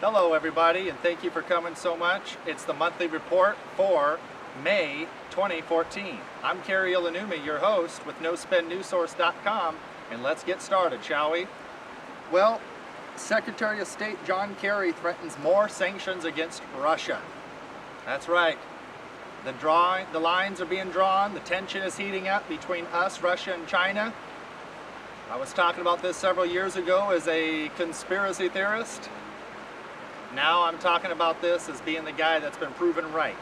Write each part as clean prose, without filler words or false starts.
Hello everybody, and thank you for coming so much. It's the monthly report for May 2014. I'm Kari Ilonummi, your host with NoSpendNewsSource.com, and let's get started, shall we? Well, Secretary of State John Kerry threatens more sanctions against Russia. That's right. The lines are being drawn, the tension is heating up between us, Russia, and China. I was talking about this several years ago as a conspiracy theorist. Now I'm talking about this as being the guy that's been proven right.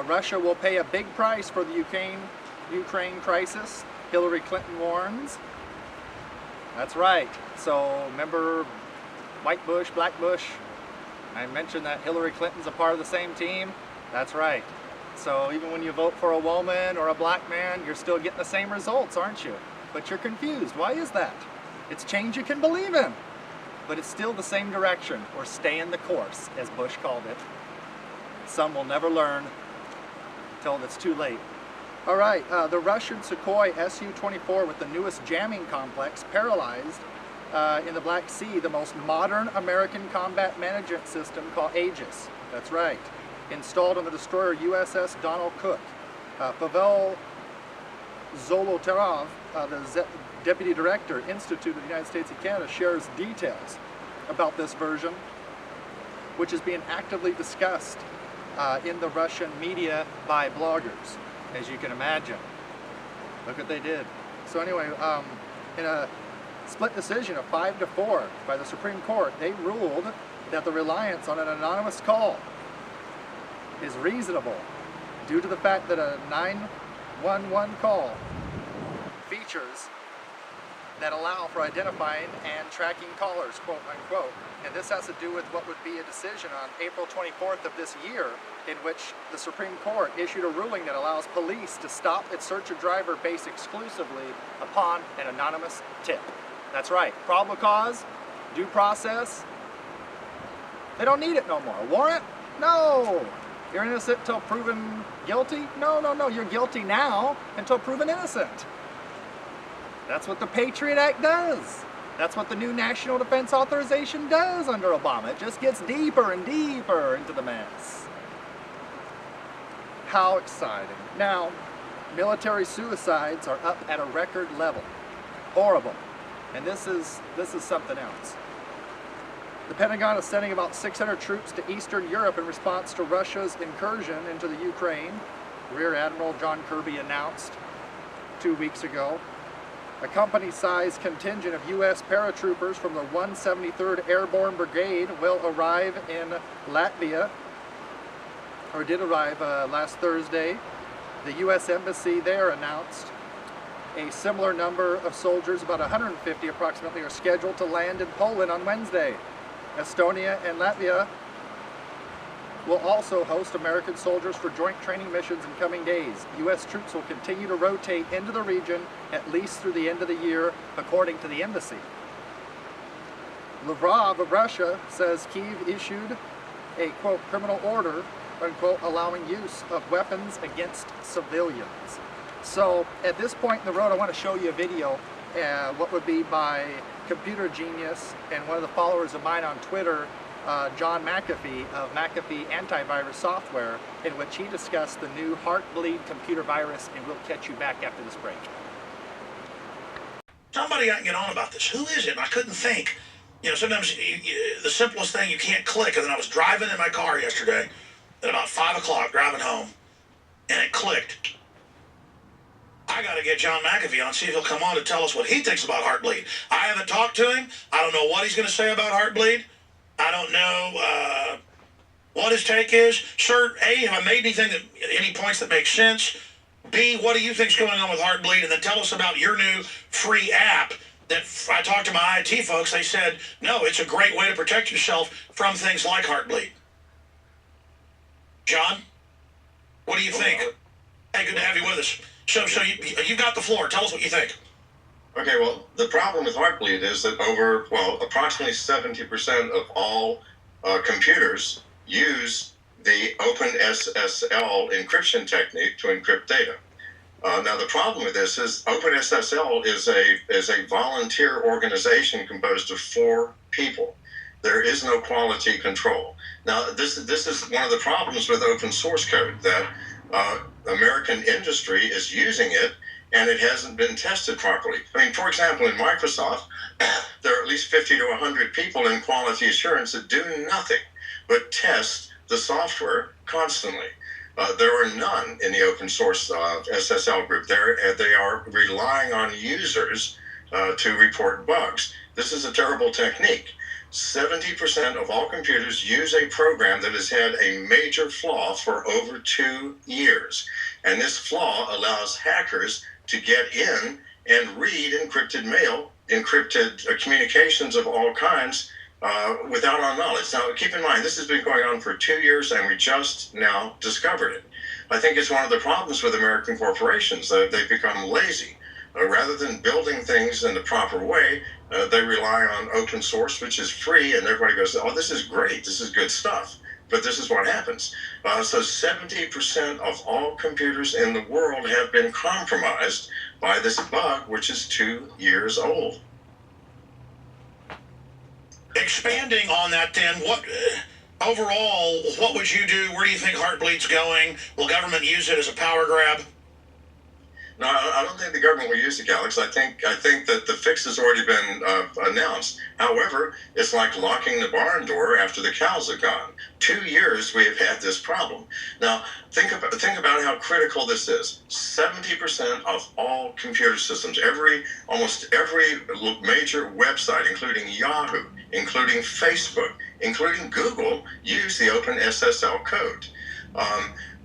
Russia will pay a big price for the Ukraine crisis, Hillary Clinton warns. That's right. So remember White Bush, Black Bush? I mentioned that Hillary Clinton's a part of the same team. That's right. So even when you vote for a woman or a black man, you're still getting the same results, aren't you? But you're confused. Why is that? It's change you can believe in. But it's still the same direction, or stay in the course, as Bush called it. Some will never learn until it's too late. All right, the Russian Sukhoi Su-24 with the newest jamming complex paralyzed in the Black Sea, the most modern American combat management system called Aegis. That's right. Installed on the destroyer USS Donald Cook. Pavel Zolotarov, the Deputy Director, Institute of the United States and Canada, shares details about this version, which is being actively discussed in the Russian media by bloggers, as you can imagine. Look what they did. So anyway, in a split decision of 5-4 by the Supreme Court, they ruled that the reliance on an anonymous call is reasonable due to the fact that a 911 call features that allow for identifying and tracking callers, quote unquote. And this has to do with what would be a decision on April 24th of this year, in which the Supreme Court issued a ruling that allows police to stop and search a driver based exclusively upon an anonymous tip. That's right. Probable cause, due process, they don't need it no more. A warrant? No. You're innocent until proven guilty? No. You're guilty now until proven innocent. That's what the Patriot Act does. That's what the new National Defense Authorization does under Obama. It just gets deeper and deeper into the mess. How exciting. Now, military suicides are up at a record level. Horrible. And this is something else. The Pentagon is sending about 600 troops to Eastern Europe in response to Russia's incursion into the Ukraine. Rear Admiral John Kirby announced 2 weeks ago. A company-sized contingent of U.S. paratroopers from the 173rd Airborne Brigade will arrive in Latvia, or did arrive last Thursday. The U.S. Embassy there announced a similar number of soldiers, about 150 approximately, are scheduled to land in Poland on Wednesday. Estonia and Latvia will also host American soldiers for joint training missions in coming days. U.S. troops will continue to rotate into the region at least through the end of the year, according to the embassy. Lavrov of Russia says Kyiv issued a, quote, criminal order, unquote, allowing use of weapons against civilians. So at this point in the road, I want to show you a video, what would be by computer genius and one of the followers of mine on Twitter, John McAffee of McAfee Antivirus Software, in which he discussed the new Heartbleed computer virus, and we'll catch you back after this break. Somebody I can get on about this. Who is it? I couldn't think. You know, sometimes the simplest thing you can't click. And then I was driving in my car yesterday at about 5 o'clock, driving home, and it clicked. I got to get John McAfee on, see if he'll come on to tell us what he thinks about Heartbleed. I haven't talked to him. I don't know what he's going to say about Heartbleed. I don't know what his take is. Sir, A, have I made any points that make sense? B, what do you think's going on with Heartbleed? And then tell us about your new free app that I talked to my IT folks. They said, no, it's a great way to protect yourself from things like Heartbleed. John, what do you think? Hey, good to have you with us. So you got the floor. Tell us what you think. Okay, well, the problem with Heartbleed is that approximately 70% of all computers use the OpenSSL encryption technique to encrypt data. Now, the problem with this is OpenSSL is a volunteer organization composed of 4 people. There is no quality control. Now, this is one of the problems with open source code, that American industry is using it and it hasn't been tested properly. I mean, for example, in Microsoft, there are at least 50 to 100 people in quality assurance that do nothing but test the software constantly. There are none in the open source SSL group. They are relying on users to report bugs. This is a terrible technique. 70% of all computers use a program that has had a major flaw for over 2 years. And this flaw allows hackers to get in and read encrypted mail, encrypted communications of all kinds without our knowledge. Now, keep in mind, this has been going on for 2 years and we just now discovered it. I think it's one of the problems with American corporations, that they've become lazy. Rather than building things in the proper way, they rely on open source, which is free, and everybody goes, oh, this is great, this is good stuff. But this is what happens. So 70% of all computers in the world have been compromised by this bug, which is 2 years old. Expanding on that then, what overall, what would you do? Where do you think Heartbleed's going? Will government use it as a power grab? No, I don't think the government will use it, Alex. I think that the fix has already been announced. However, it's like locking the barn door after the cows have gone. 2 years we have had this problem. Now, think about how critical this is. 70% of all computer systems, almost every major website, including Yahoo, including Facebook, including Google, use the open SSL code.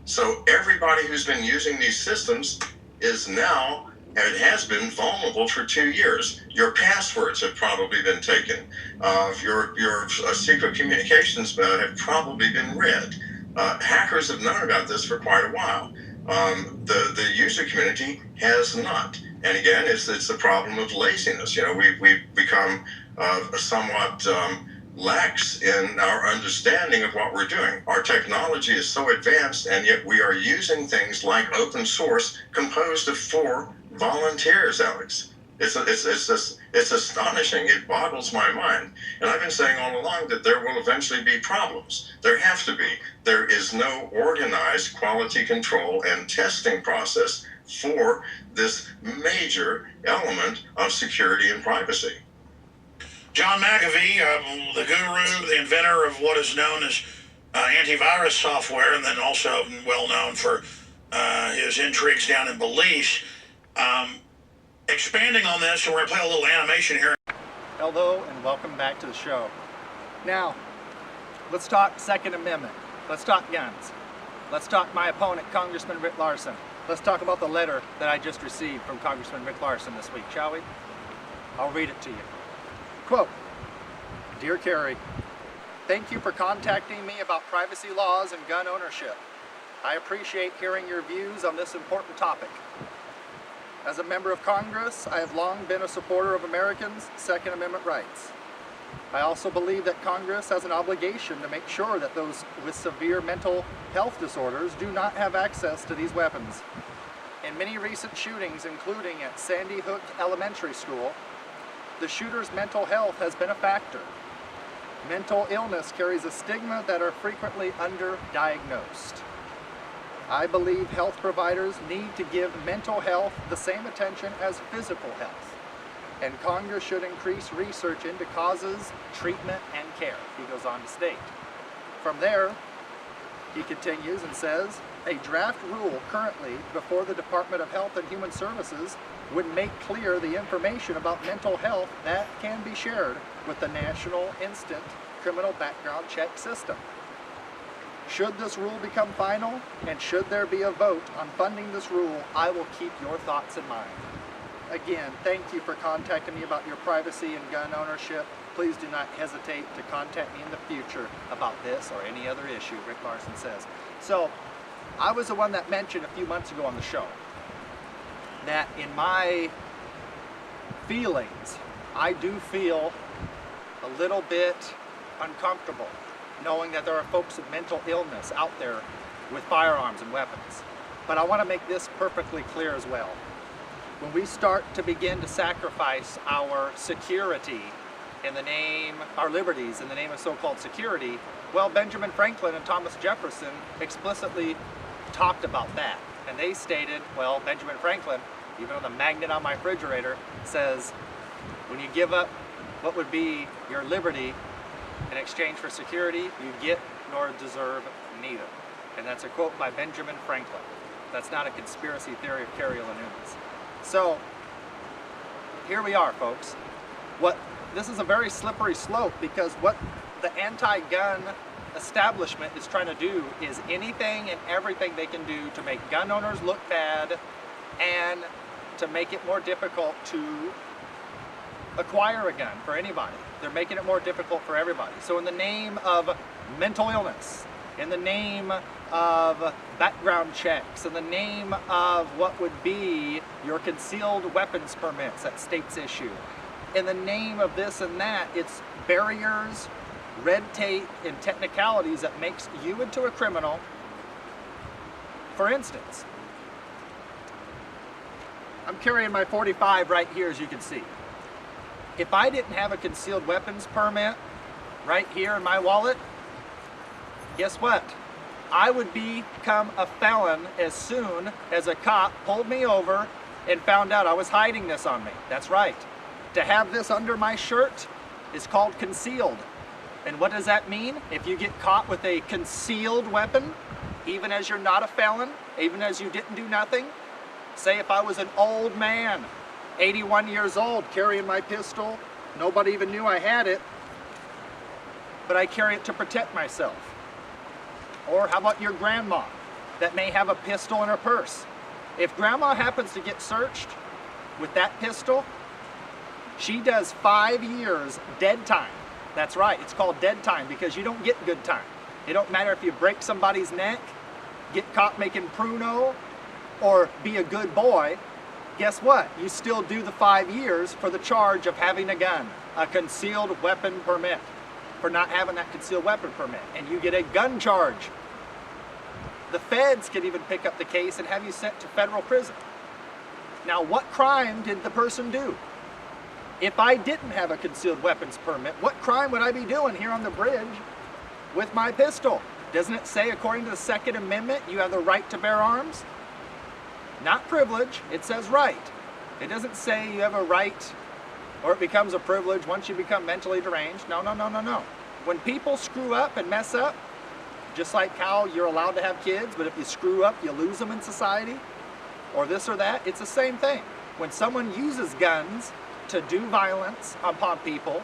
So everybody who's been using these systems is now, and it has been, vulnerable for 2 years. Your passwords have probably been taken. Your secret communications have probably been read. Hackers have known about this for quite a while. The user community has not. And again, it's the problem of laziness. You know, we've become somewhat lax in our understanding of what we're doing. Our technology is so advanced, and yet we are using things like open source composed of 4 volunteers, Alex. It's astonishing. It boggles my mind. And I've been saying all along that there will eventually be problems. There have to be. There is no organized quality control and testing process for this major element of security and privacy. John McAfee, the guru, the inventor of what is known as antivirus software, and then also well known for his intrigues down in Belize. Expanding on this, and we're going to play a little animation here. Hello and welcome back to the show. Now, let's talk Second Amendment. Let's talk guns. Let's talk my opponent, Congressman Rick Larsen. Let's talk about the letter that I just received from Congressman Rick Larsen this week, shall we? I'll read it to you. Quote, Dear Kari, thank you for contacting me about privacy laws and gun ownership. I appreciate hearing your views on this important topic. As a member of Congress, I have long been a supporter of Americans' Second Amendment rights. I also believe that Congress has an obligation to make sure that those with severe mental health disorders do not have access to these weapons. In many recent shootings, including at Sandy Hook Elementary School, the shooter's mental health has been a factor. Mental illness carries a stigma that are frequently underdiagnosed. I believe health providers need to give mental health the same attention as physical health, and Congress should increase research into causes, treatment, and care, he goes on to state. From there, he continues and says, a draft rule currently before the Department of Health and Human Services would make clear the information about mental health that can be shared with the National Instant Criminal Background Check System. Should this rule become final, and should there be a vote on funding this rule, I will keep your thoughts in mind. Again, thank you for contacting me about your privacy and gun ownership. Please do not hesitate to contact me in the future about this or any other issue, Rick Larsen says. So, I was the one that mentioned a few months ago on the show that in my feelings, I do feel a little bit uncomfortable knowing that there are folks with mental illness out there with firearms and weapons. But I want to make this perfectly clear as well. When we start to begin to sacrifice our security in the name, our liberties in the name of so-called security, well, Benjamin Franklin and Thomas Jefferson explicitly talked about that. And they stated, well, Benjamin Franklin, even on the magnet on my refrigerator, says, when you give up what would be your liberty in exchange for security, you get nor deserve neither. And that's a quote by Benjamin Franklin. That's not a conspiracy theory of Kari Ilonummi's. So, here we are, folks. This is a very slippery slope, because what the anti-gun establishment is trying to do is anything and everything they can do to make gun owners look bad and to make it more difficult to acquire a gun for anybody. They're making it more difficult for everybody. So in the name of mental illness, in the name of background checks, in the name of what would be your concealed weapons permits that states issue, in the name of this and that, it's barriers, red tape, and technicalities that makes you into a criminal. For instance, I'm carrying my .45 right here, as you can see. If I didn't have a concealed weapons permit right here in my wallet, guess what? I would become a felon as soon as a cop pulled me over and found out I was hiding this on me. That's right. To have this under my shirt is called concealed. And what does that mean? If you get caught with a concealed weapon, even as you're not a felon, even as you didn't do nothing, say if I was an old man, 81 years old, carrying my pistol, nobody even knew I had it, but I carry it to protect myself. Or how about your grandma that may have a pistol in her purse? If grandma happens to get searched with that pistol, she does 5 years dead time. That's right, it's called dead time, because you don't get good time. It don't matter if you break somebody's neck, get caught making pruno, or be a good boy. Guess what? You still do the 5 years for the charge of having a gun, a concealed weapon permit, for not having that concealed weapon permit, and you get a gun charge. The feds can even pick up the case and have you sent to federal prison. Now, what crime did the person do? If I didn't have a concealed weapons permit, what crime would I be doing here on the bridge with my pistol? Doesn't it say, according to the Second Amendment, you have the right to bear arms? Not privilege, it says right. It doesn't say you have a right or it becomes a privilege once you become mentally deranged. No, no, no, no, no. When people screw up and mess up, just like how you're allowed to have kids, but if you screw up, you lose them in society, or this or that, it's the same thing. When someone uses guns to do violence upon people,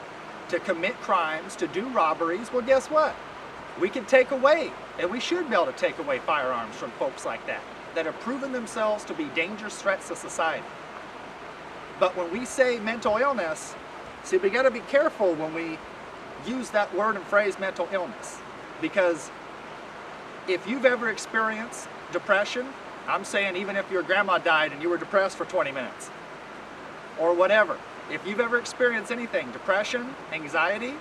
to commit crimes, to do robberies, well, guess what? We can take away, and we should be able to take away firearms from folks like that have proven themselves to be dangerous threats to society. But when we say mental illness, see, we got to be careful when we use that word and phrase mental illness, because if you've ever experienced depression, I'm saying even if your grandma died and you were depressed for 20 minutes or whatever, if you've ever experienced anything, depression, anxiety,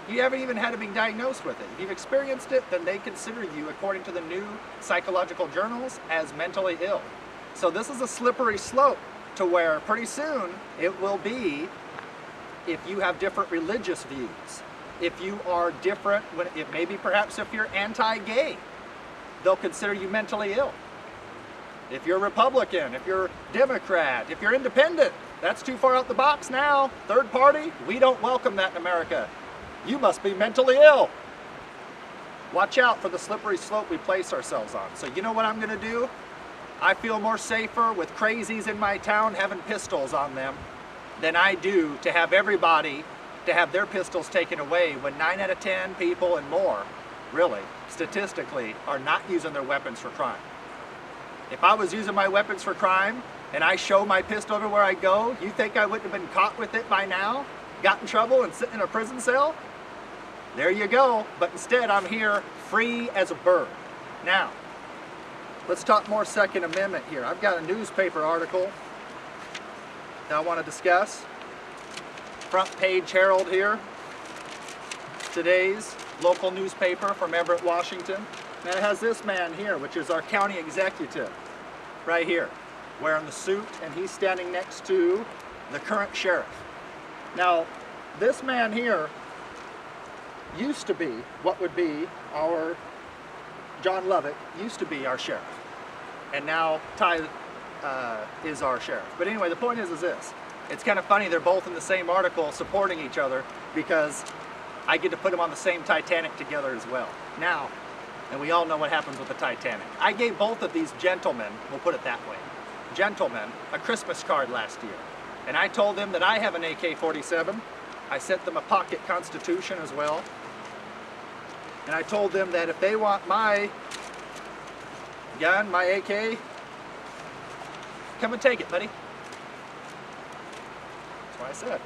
you haven't even had to be diagnosed with it. If you've experienced it, then they consider you, according to the new psychological journals, as mentally ill. So this is a slippery slope to where pretty soon it will be, if you have different religious views, if you are different, maybe perhaps if you're anti-gay, they'll consider you mentally ill. If you're Republican, if you're Democrat, if you're independent, that's too far out the box now. Third party, we don't welcome that in America. You must be mentally ill. Watch out for the slippery slope we place ourselves on. So you know what I'm gonna do? I feel more safer with crazies in my town having pistols on them than I do to have everybody to have their pistols taken away when 9 out of 10 people and more, really, statistically, are not using their weapons for crime. If I was using my weapons for crime and I show my pistol everywhere I go, you think I wouldn't have been caught with it by now? Got in trouble and sitting in a prison cell? There you go, but instead I'm here free as a bird. Now, let's talk more Second Amendment here. I've got a newspaper article that I want to discuss. Front page Herald here. Today's local newspaper from Everett, Washington. And it has this man here, which is our county executive, right here, wearing the suit, and he's standing next to the current sheriff. Now, this man here used to be what would be our, John Lovick used to be our sheriff. And now Ty is our sheriff. But anyway, the point is this. It's kind of funny they're both in the same article supporting each other because I get to put them on the same Titanic together as well. Now, and we all know what happens with the Titanic. I gave both of these gentlemen, we'll put it that way, gentlemen, a Christmas card last year. And I told them that I have an AK-47. I sent them a pocket Constitution as well. And I told them that if they want my gun, my AK, come and take it, buddy. That's what I said.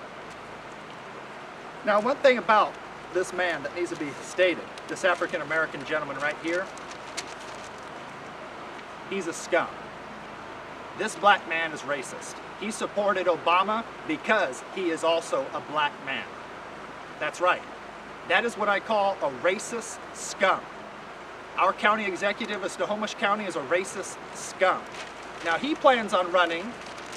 Now, one thing about this man that needs to be stated, this African-American gentleman right here, he's a scum. This black man is racist. He supported Obama because he is also a black man. That's right. That is what I call a racist scum. Our county executive of Snohomish County is a racist scum. Now he plans on running,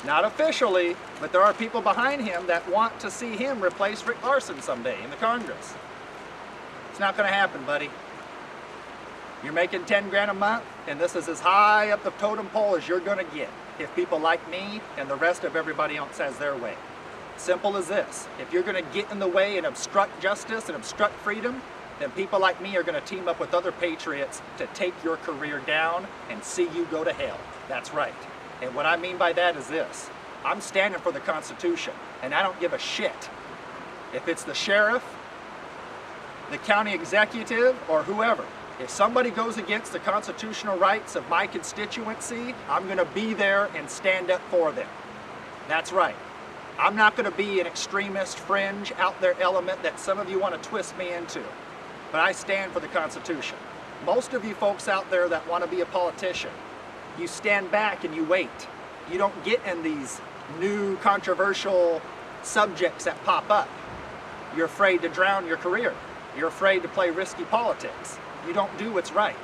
not officially, but there are people behind him that want to see him replace Rick Larsen someday in the Congress. It's not going to happen, buddy. You're making 10 grand a month, and this is as high up the totem pole as you're going to get if people like me and the rest of everybody else has their way. Simple as this. If you're going to get in the way and obstruct justice and obstruct freedom, then people like me are going to team up with other patriots to take your career down and see you go to hell. That's right. And what I mean by that is this. I'm standing for the Constitution, and I don't give a shit if it's the sheriff, the county executive, or whoever. If somebody goes against the constitutional rights of my constituency, I'm going to be there and stand up for them. That's right. I'm not going to be an extremist, fringe, out there element that some of you want to twist me into. But I stand for the Constitution. Most of you folks out there that want to be a politician, you stand back and you wait. You don't get in these new controversial subjects that pop up. You're afraid to drown your career. You're afraid to play risky politics. You don't do what's right.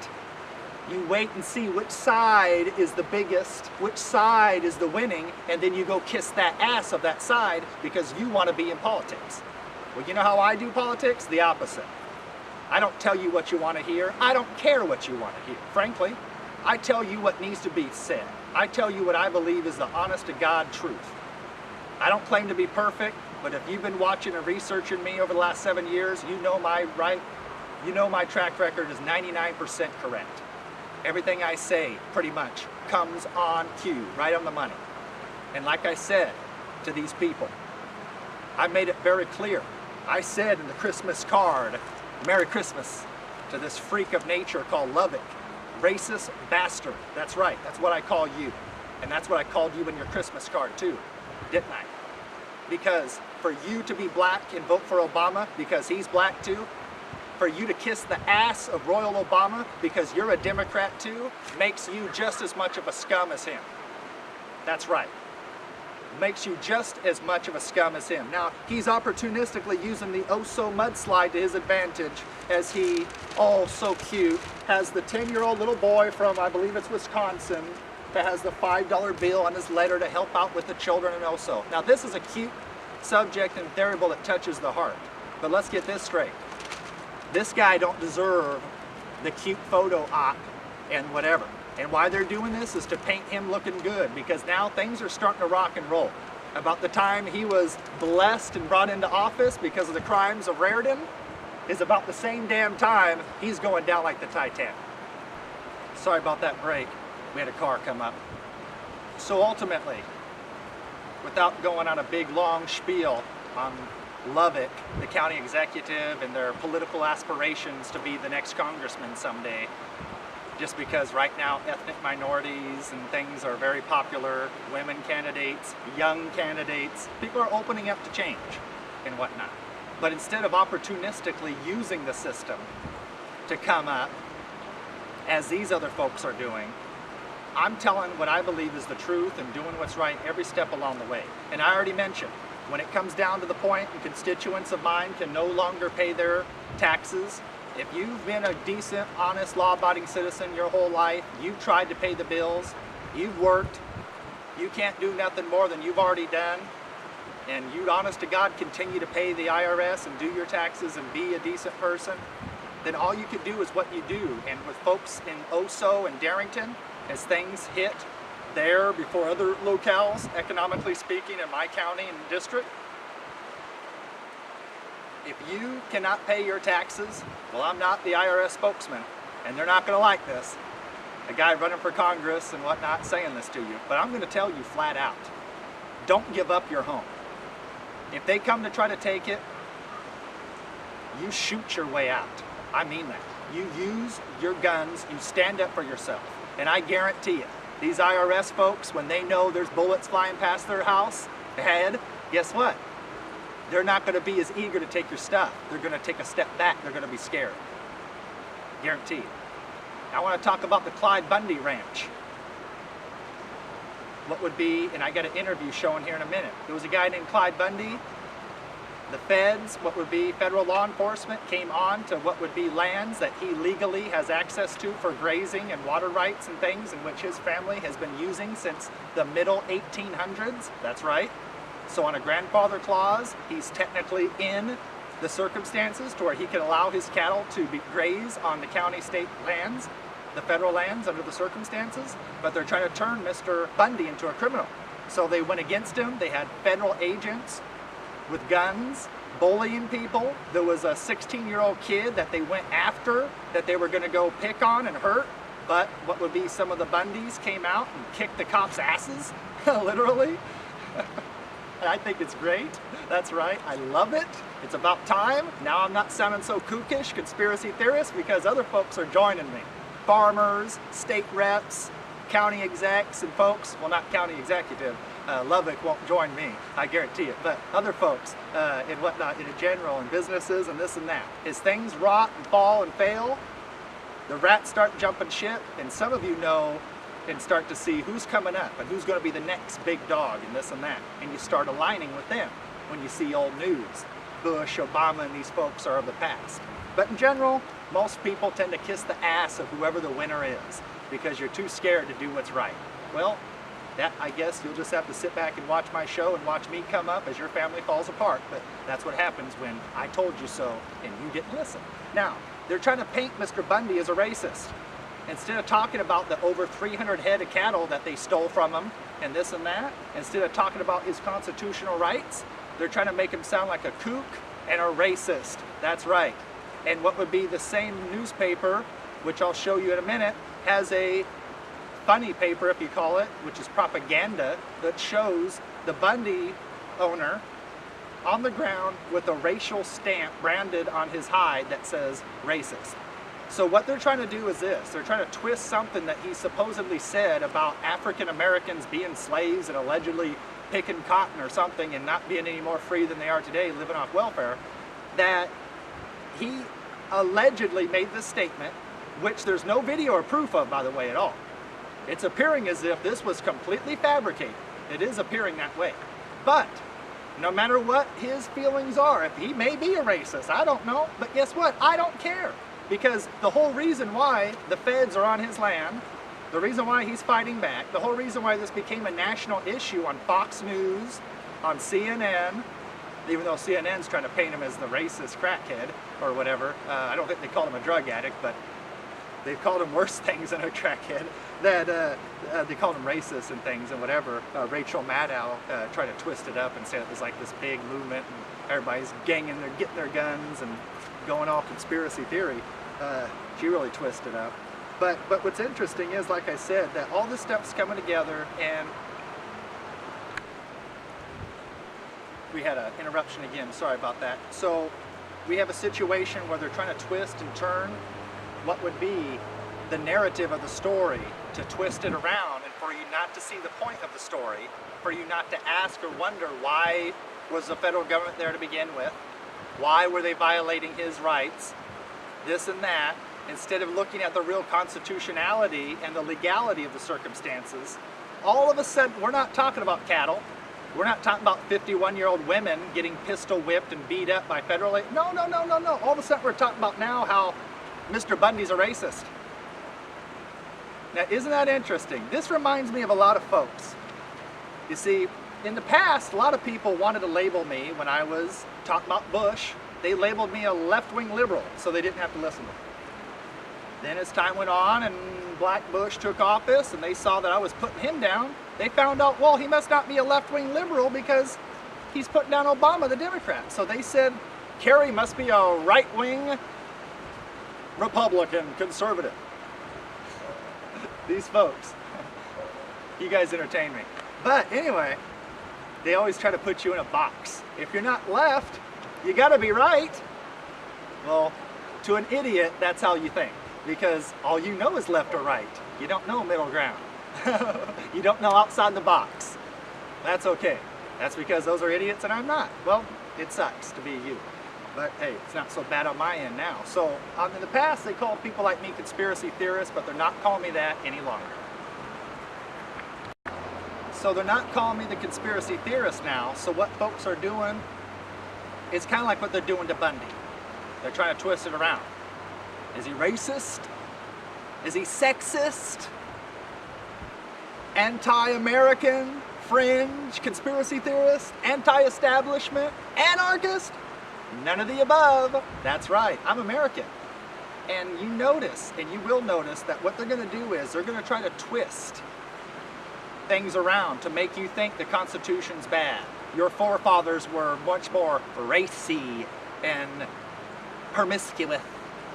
You wait and see which side is the biggest, which side is the winning, and then you go kiss that ass of that side because you want to be in politics. Well, you know how I do politics? The opposite. I don't tell you what you want to hear. I don't care what you want to hear, frankly. I tell you what needs to be said. I tell you what I believe is the honest to God truth. I don't claim to be perfect, but if you've been watching and researching me over the last 7 years, you know my track record is 99% correct. Everything I say pretty much comes on cue, right on the money. And like I said to these people, I made it very clear. I said in the Christmas card, Merry Christmas to this freak of nature called Lovick. Racist bastard. That's right. That's what I call you. And that's what I called you in your Christmas card too, didn't I? Because for you to be black and vote for Obama because he's black too, for you to kiss the ass of Royal Obama because you're a Democrat too, makes you just as much of a scum as him. That's right. Makes you just as much of a scum as him. Now, he's opportunistically using the oh-so mudslide to his advantage as he, oh, so cute, has the 10-year-old little boy from, I believe it's Wisconsin, that has the $5 bill on his letter to help out with the children and oh-so. Now, this is a cute subject and variable that touches the heart. But let's get this straight. This guy don't deserve the cute photo op and whatever. And why they're doing this is to paint him looking good, because now things are starting to rock and roll. About the time he was blessed and brought into office because of the crimes of Raritan is about the same damn time he's going down like the Titanic. Sorry about that break. We had a car come up. So ultimately, without going on a big long spiel on Lovick, the county executive, and their political aspirations to be the next congressman someday, just because right now ethnic minorities and things are very popular, women candidates, young candidates, people are opening up to change and whatnot. But instead of opportunistically using the system to come up, as these other folks are doing, I'm telling what I believe is the truth and doing what's right every step along the way. And I already mentioned, when it comes down to the point and constituents of mine can no longer pay their taxes, if you've been a decent, honest, law-abiding citizen your whole life, you've tried to pay the bills, you've worked, you can't do nothing more than you've already done, and you'd honest to God continue to pay the IRS and do your taxes and be a decent person, then all you could do is what you do. And with folks in Oso and Darrington, as things hit there before other locales, economically speaking, in my county and district, if you cannot pay your taxes, well, I'm not the IRS spokesman, and they're not going to like this, a guy running for Congress and whatnot saying this to you, but I'm going to tell you flat out, don't give up your home. If they come to try to take it, you shoot your way out. I mean that. You use your guns, you stand up for yourself. And I guarantee you, these IRS folks, when they know there's bullets flying past their house ahead, guess what? They're not going to be as eager to take your stuff. They're going to take a step back. They're going to be scared. Guaranteed. I want to talk about the Clive Bundy Ranch. What would be, and I got an interview showing here in a minute. There was a guy named Clive Bundy. The feds, what would be federal law enforcement, came on to what would be lands that he legally has access to for grazing and water rights and things, in which his family has been using since the middle 1800s. That's right. So on a grandfather clause, he's technically in the circumstances to where he can allow his cattle to graze on the county state lands, the federal lands under the circumstances, but they're trying to turn Mr. Bundy into a criminal. So they went against him. They had federal agents with guns bullying people. There was a 16-year-old kid that they went after that they were going to go pick on and hurt, but what would be some of the Bundys came out and kicked the cops' asses, literally. I think it's great. That's right. I love it. It's about time. Now I'm not sounding so kookish, conspiracy theorist, because other folks are joining me. Farmers, state reps, county execs, and folks, well, not county executive, Lovick won't join me, I guarantee it, but other folks and whatnot in general, and businesses and this and that. As things rot and fall and fail, the rats start jumping ship, and some of you know and start to see who's coming up and who's going to be the next big dog and this and that. And you start aligning with them when you see old news. Bush, Obama, and these folks are of the past. But in general, most people tend to kiss the ass of whoever the winner is because you're too scared to do what's right. Well, that, I guess you'll just have to sit back and watch my show and watch me come up as your family falls apart. But that's what happens when I told you so and you didn't listen. Now, they're trying to paint Mr. Bundy as a racist. Instead of talking about the over 300 head of cattle that they stole from him and this and that, instead of talking about his constitutional rights, they're trying to make him sound like a kook and a racist. That's right. And what would be the same newspaper, which I'll show you in a minute, has a funny paper, if you call it, which is propaganda, that shows the Bundy owner on the ground with a racial stamp branded on his hide that says racist. So what they're trying to do is this. They're trying to twist something that he supposedly said about African Americans being slaves and allegedly picking cotton or something and not being any more free than they are today, living off welfare, that he allegedly made this statement, which there's no video or proof of, by the way, at all. It's appearing as if this was completely fabricated. It is appearing that way. But no matter what his feelings are, if he may be a racist, I don't know, but guess what? I don't care. Because the whole reason why the feds are on his land, the reason why he's fighting back, the whole reason why this became a national issue on Fox News, on CNN, even though CNN's trying to paint him as the racist crackhead or whatever. I don't think they called him a drug addict, but they've called him worse things than a crackhead. That they called him racist and things and whatever. Rachel Maddow tried to twist it up and say it was like this big movement and everybody's getting their guns and going off conspiracy theory. She really twisted up. But what's interesting is, like I said, that all this stuff's coming together, and we had an interruption again, sorry about that. So we have a situation where they're trying to twist and turn what would be the narrative of the story, to twist it around and for you not to see the point of the story, for you not to ask or wonder why was the federal government there to begin with, why were they violating his rights, this and that. Instead of looking at the real constitutionality and the legality of the circumstances, all of a sudden, we're not talking about cattle. We're not talking about 51-year-old women getting pistol whipped and beat up by federal aid. No. All of a sudden, we're talking about now how Mr. Bundy's a racist. Now, isn't that interesting? This reminds me of a lot of folks. You see, in the past, a lot of people wanted to label me when I was talking about Bush. They labeled me a left-wing liberal, so they didn't have to listen to me. Then as time went on and Black Bush took office and they saw that I was putting him down, they found out, well, he must not be a left-wing liberal because he's putting down Obama, the Democrat. So they said, Kari must be a right-wing Republican conservative. These folks. You guys entertain me. But anyway, they always try to put you in a box. If you're not left, you gotta be right. Well, to an idiot, that's how you think. Because all you know is left or right. You don't know middle ground. You don't know outside the box. That's okay. That's because those are idiots and I'm not. Well, it sucks to be you. But hey, it's not so bad on my end now. So in the past, they called people like me conspiracy theorists, but they're not calling me that any longer. So they're not calling me the conspiracy theorist now. So what folks are doing is kind of like what they're doing to Bundy. They're trying to twist it around. Is he racist? Is he sexist? Anti-American? Fringe? Conspiracy theorist? Anti-establishment? Anarchist? None of the above. That's right, I'm American. And you notice, and you will notice, that what they're going to do is they're going to try to twist things around to make you think the Constitution's bad. Your forefathers were much more racy and promiscuous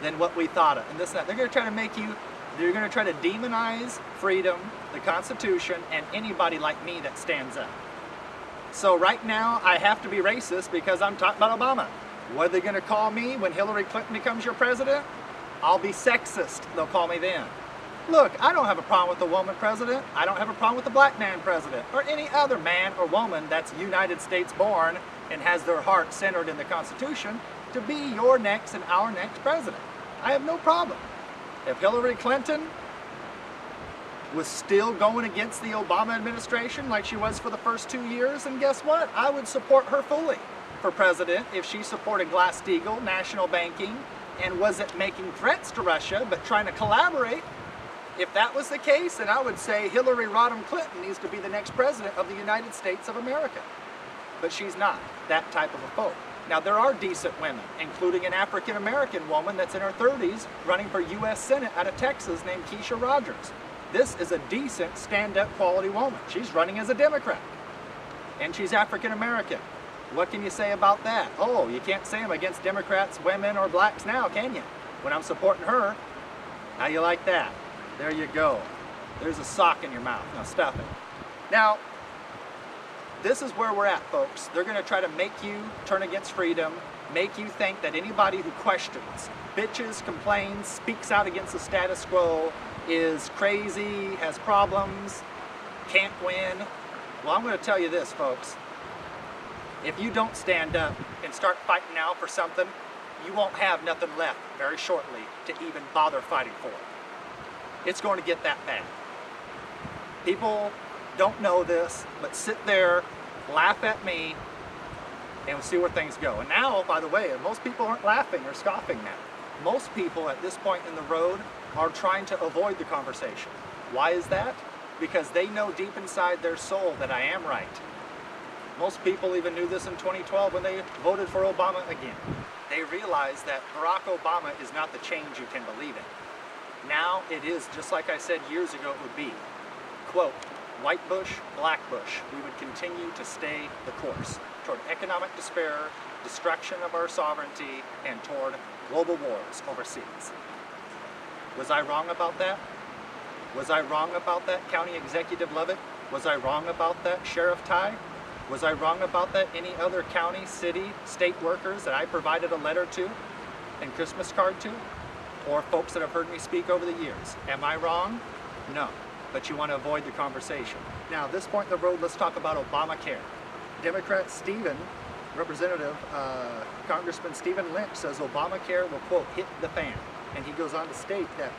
than what we thought of, and this and that. They're going to try to make you, they're going to try to demonize freedom, the Constitution, and anybody like me that stands up. So right now, I have to be racist because I'm talking about Obama. What are they going to call me when Hillary Clinton becomes your president? I'll be sexist, they'll call me then. Look, I don't have a problem with a woman president. I don't have a problem with a black man president, or any other man or woman that's United States born and has their heart centered in the Constitution to be your next and our next president. I have no problem. If Hillary Clinton was still going against the Obama administration like she was for the first 2 years, and guess what? I would support her fully for president if she supported Glass-Steagall, national banking, and wasn't making threats to Russia, but trying to collaborate. If that was the case, then I would say Hillary Rodham Clinton needs to be the next president of the United States of America. But she's not that type of a foe. Now, there are decent women, including an African-American woman that's in her 30s running for U.S. Senate out of Texas named Keisha Rogers. This is a decent, stand-up quality woman. She's running as a Democrat, and she's African-American. What can you say about that? Oh, you can't say I'm against Democrats, women, or blacks now, can you? When I'm supporting her. How you like that? There you go. There's a sock in your mouth. Now stuff it. Now, this is where we're at, folks. They're going to try to make you turn against freedom, make you think that anybody who questions, bitches, complains, speaks out against the status quo, is crazy, has problems, can't win. Well, I'm going to tell you this, folks. If you don't stand up and start fighting now for something, you won't have nothing left very shortly to even bother fighting for. It's going to get that bad. People don't know this, but sit there, laugh at me, and we'll see where things go. And now, by the way, most people aren't laughing or scoffing now. Most people at this point in the road are trying to avoid the conversation. Why is that? Because they know deep inside their soul that I am right. Most people even knew this in 2012 when they voted for Obama again. They realized that Barack Obama is not the change you can believe in. Now it is, just like I said years ago it would be. Quote, white Bush, black Bush, we would continue to stay the course toward economic despair, destruction of our sovereignty, and toward global wars overseas. Was I wrong about that? Was I wrong about that, County Executive Lovick? Was I wrong about that, Sheriff Ty? Was I wrong about that, any other county, city, state workers that I provided a letter to and Christmas card to? Or folks that have heard me speak over the years? Am I wrong? No, but you want to avoid the conversation. Now, at this point in the road, let's talk about Obamacare. Democrat Congressman Stephen Lynch says Obamacare will, quote, hit the fan. And he goes on to state that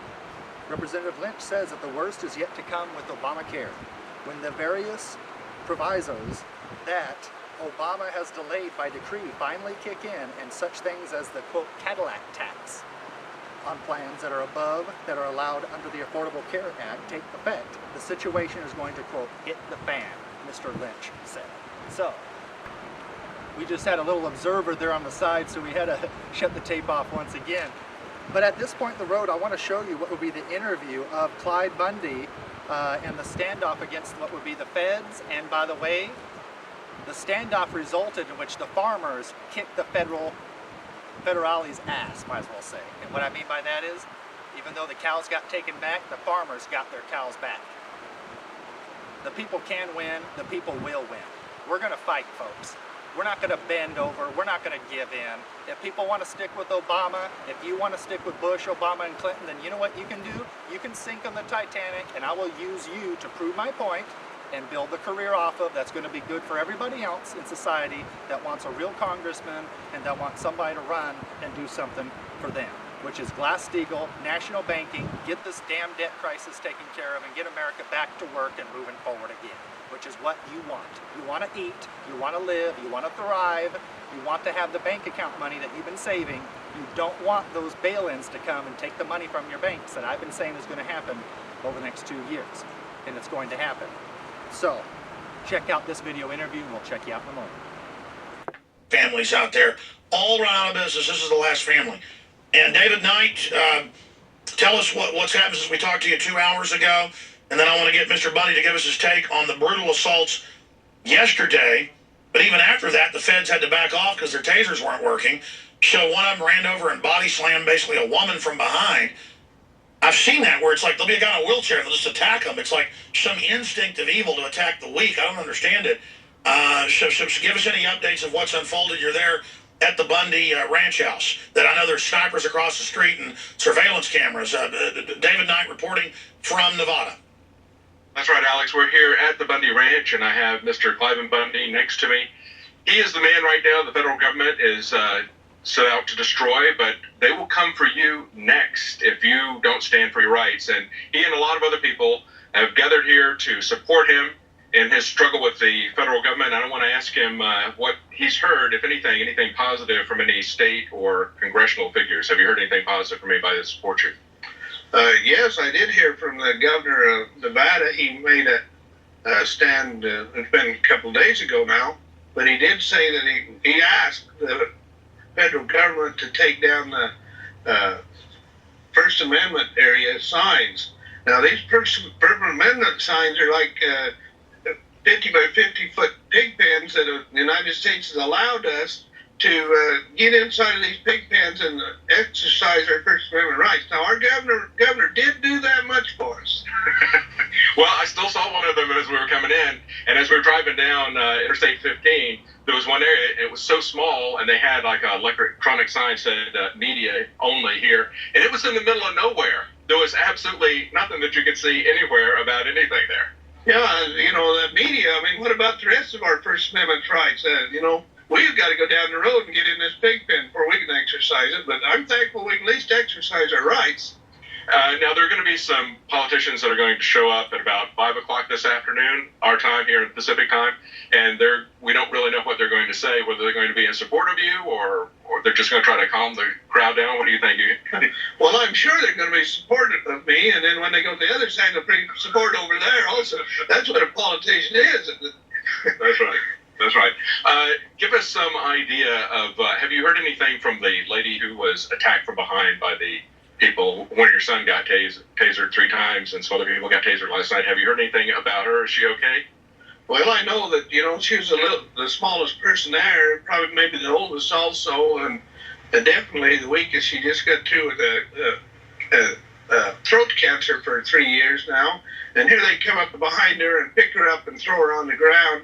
Representative Lynch says that the worst is yet to come with Obamacare, when the various provisos that Obama has delayed by decree finally kick in, and such things as the, quote, Cadillac tax on plans that are above, that are allowed under the Affordable Care Act take effect, the situation is going to, quote, hit the fan. Mr. Lynch said. So, we just had a little observer there on the side, so we had to shut the tape off once again. But at this point in the road, I want to show you what would be the interview of Clive Bundy and the standoff against what would be the feds. And by the way, the standoff resulted in which the farmers kicked the federale's ass, might as well say. And what I mean by that is, even though the cows got taken back, the farmers got their cows back. The people can win, the people will win. We're gonna fight, folks. We're not gonna bend over, we're not gonna give in. If people wanna stick with Obama, if you wanna stick with Bush, Obama, and Clinton, then you know what you can do? You can sink on the Titanic, and I will use you to prove my point and build the career off of that's gonna be good for everybody else in society that wants a real congressman and that wants somebody to run and do something for them, which is Glass-Steagall, national banking, get this damn debt crisis taken care of and get America back to work and moving forward again, which is what you want. You want to eat, you want to live, you want to thrive, you want to have the bank account money that you've been saving. You don't want those bail-ins to come and take the money from your banks that I've been saying is going to happen over the next 2 years, and it's going to happen. So, check out this video interview and we'll check you out in a moment. Families out there all run out of business. This is the last family. And David Knight, tell us what's happened since we talked to you 2 hours ago. And then I want to get Mr. Bundy to give us his take on the brutal assaults yesterday. But even after that, the feds had to back off because their tasers weren't working. So one of them ran over and body slammed basically a woman from behind. I've seen that where it's like there'll be a guy in a wheelchair and they'll just attack him. It's like some instinct of evil to attack the weak. I don't understand it. So give us any updates of what's unfolded. You're there at the Bundy Ranch house. That I know there's snipers across the street and surveillance cameras. David Knight reporting from Nevada. That's right, Alex. We're here at the Bundy Ranch, and I have Mr. Clive Bundy next to me. He is the man right now the federal government is set out to destroy, but they will come for you next if you don't stand for your rights. And he and a lot of other people have gathered here to support him in his struggle with the federal government. I don't want to ask him what he's heard, if anything positive from any state or congressional figures. Have you heard anything positive from anybody that supports you? Yes, I did hear from the governor of Nevada. He made a stand, it's been a couple of days ago now, but he did say that he asked the federal government to take down the First Amendment area signs. Now, these First Amendment signs are like 50 by 50 foot pig pens that the United States has allowed us to get inside of these pig pens and exercise our First Amendment rights. Now, our governor did do that much for us. Well, I still saw one of them as we were coming in, and as we were driving down Interstate 15, there was one area, it was so small, and they had like an electronic sign said media only here, and it was in the middle of nowhere. There was absolutely nothing that you could see anywhere about anything there. Yeah, you know, the media, I mean, what about the rest of our First Amendment rights? You know, we've got to go down the road and get in this pig pen before we can exercise it, but I'm thankful we can at least exercise our rights. Now, there are going to be some politicians that are going to show up at about 5 o'clock this afternoon, our time here in Pacific time, and we don't really know what they're going to say, whether they're going to be in support of you or they're just going to try to calm the crowd down. What do you think? Well, I'm sure they're going to be supportive of me, and then when they go to the other side, they'll bring support over there also. That's what a politician is. That's right. That's right. Give us some idea of, have you heard anything from the lady who was attacked from behind by the people? One of your son got tasered 3 times, and some other people got tasered last night. Have you heard anything about her? Is she okay? Well, I know that, you know, she was the smallest person there, probably maybe the oldest also, and definitely the weakest. She just got through with throat cancer for 3 years now, and here they come up behind her and pick her up and throw her on the ground.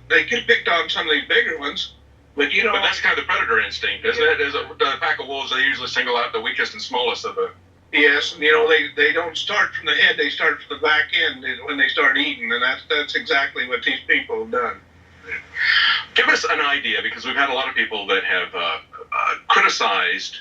They could have picked on some of these bigger ones, but you know. But that's kind of the predator instinct, isn't it? The pack of wolves, they usually single out the weakest and smallest of the. Yes, and you know, they don't start from the head, they start from the back end when they start eating, and that's exactly what these people have done. Give us an idea, because we've had a lot of people that have criticized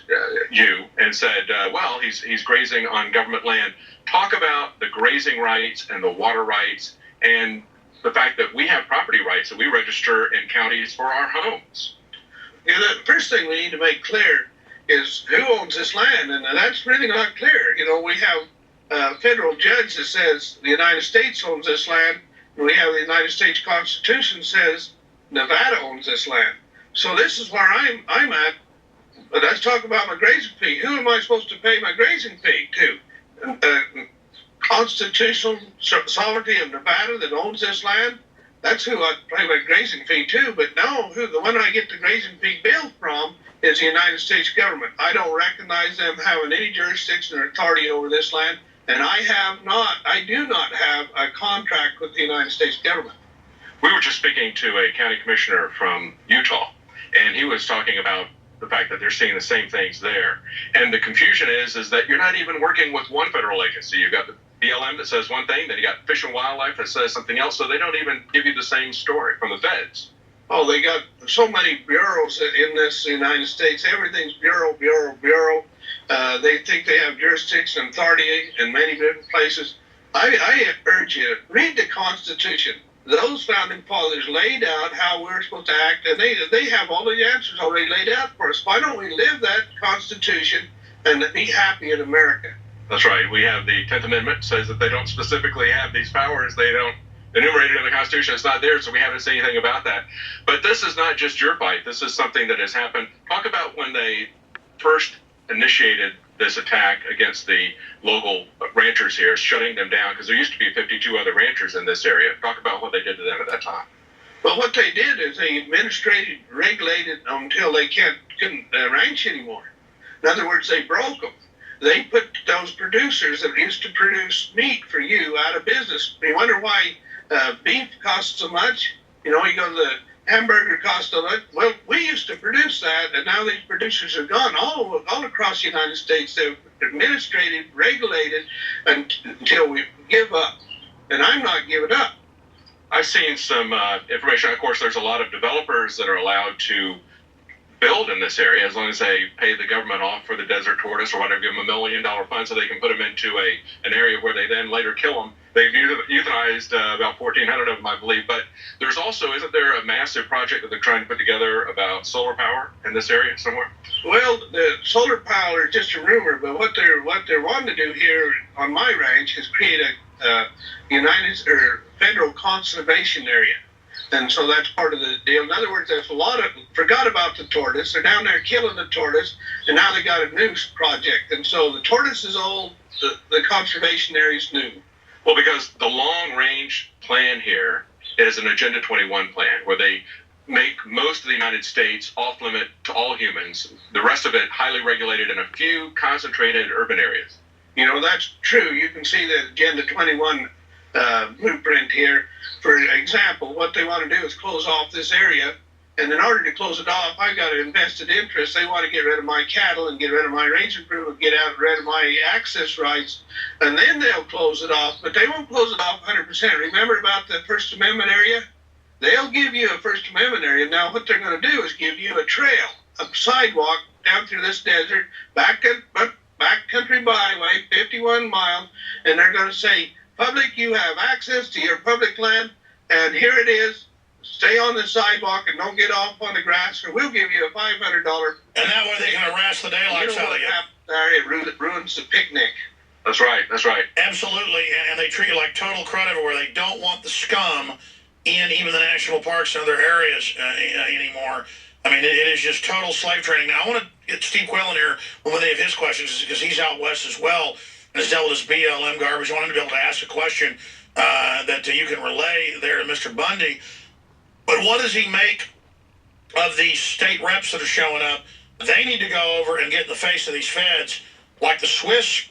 you and said, well, he's grazing on government land. Talk about the grazing rights and the water rights and the fact that we have property rights that we register in counties for our homes. Yeah, the first thing we need to make clear is who owns this land, and that's really not clear. You know, we have a federal judge that says the United States owns this land, we have the United States Constitution says Nevada owns this land. So this is where I'm at. But let's talk about my grazing fee. Who am I supposed to pay my grazing fee to? Constitutional sovereignty of Nevada that owns this land? That's who I pay my grazing fee to. But no, the one I get the grazing fee bill from is the United States government. I don't recognize them having any jurisdiction or authority over this land, and I do not have a contract with the United States government. We were just speaking to a county commissioner from Utah, and he was talking about the fact that they're seeing the same things there. And the confusion is that you're not even working with one federal agency. You've got the BLM that says one thing, then you got Fish and Wildlife that says something else, so they don't even give you the same story from the feds. Oh, they got so many bureaus in this United States. Everything's bureau. They think they have jurisdiction and authority in many different places. I urge you, read the Constitution. Those founding fathers laid out how we're supposed to act, and they have all the answers already laid out for us. Why don't we live that Constitution and be happy in America? That's right. We have the 10th Amendment says that they don't specifically have these powers. They don't enumerate it in the Constitution. It's not there, so we haven't said anything about that. But this is not just your fight. This is something that has happened. Talk about when they first initiated this attack against the local ranchers here, shutting them down, because there used to be 52 other ranchers in this area. Talk about what they did to them at that time. Well, what they did is they administrated, regulated until they couldn't ranch anymore. In other words, they broke them. They put those producers that used to produce meat for you out of business. You wonder why beef costs so much? You go to the hamburger cost a lot. Well, we used to produce that, and now these producers are gone all across the United States. They've administrated, regulated until we give up. And I'm not giving up. I've seen some information. Of course, there's a lot of developers that are allowed to build in this area as long as they pay the government off for the desert tortoise or whatever, give them $1 million fund so they can put them into an area where they then later kill them. They've euthanized about 1,400 of them, I believe. But there's also, isn't there a massive project that they're trying to put together about solar power in this area somewhere? Well, the solar power is just a rumor, but what they're wanting to do here on my ranch is create a federal conservation area. And so that's part of the deal. In other words, there's forgot about the tortoise. They're down there killing the tortoise, and now they got a new project. And so the tortoise is old, the conservation area is new. Well, because the long-range plan here is an Agenda 21 plan, where they make most of the United States off-limit to all humans, the rest of it highly regulated in a few concentrated urban areas. That's true. You can see the Agenda 21 blueprint here. For example, what they want to do is close off this area, and in order to close it off, I've got an invested interest. They want to get rid of my cattle and get rid of my range improvement, get rid of my access rights, and then they'll close it off. But they won't close it off 100%. Remember about the First Amendment area? They'll give you a First Amendment area. Now, what they're going to do is give you a trail, a sidewalk down through this desert, backcountry byway, 51 miles, and they're going to say, public, you have access to your public land, and here it is. Stay on the sidewalk and don't get off on the grass, or we'll give you a $500. And that way they can harass the daylights out of you. It ruins the picnic. That's right. Absolutely, and they treat you like total crud everywhere. They don't want the scum in even the national parks and other areas anymore. I mean, it is just total slave trading. Now, I want to get Steve Quayle in here when they have his questions, because he's out west as well and has dealt with this BLM garbage. I want him to be able to ask a question that you can relay there to Mr. Bundy. But what does he make of these state reps that are showing up? They need to go over and get in the face of these feds like the Swiss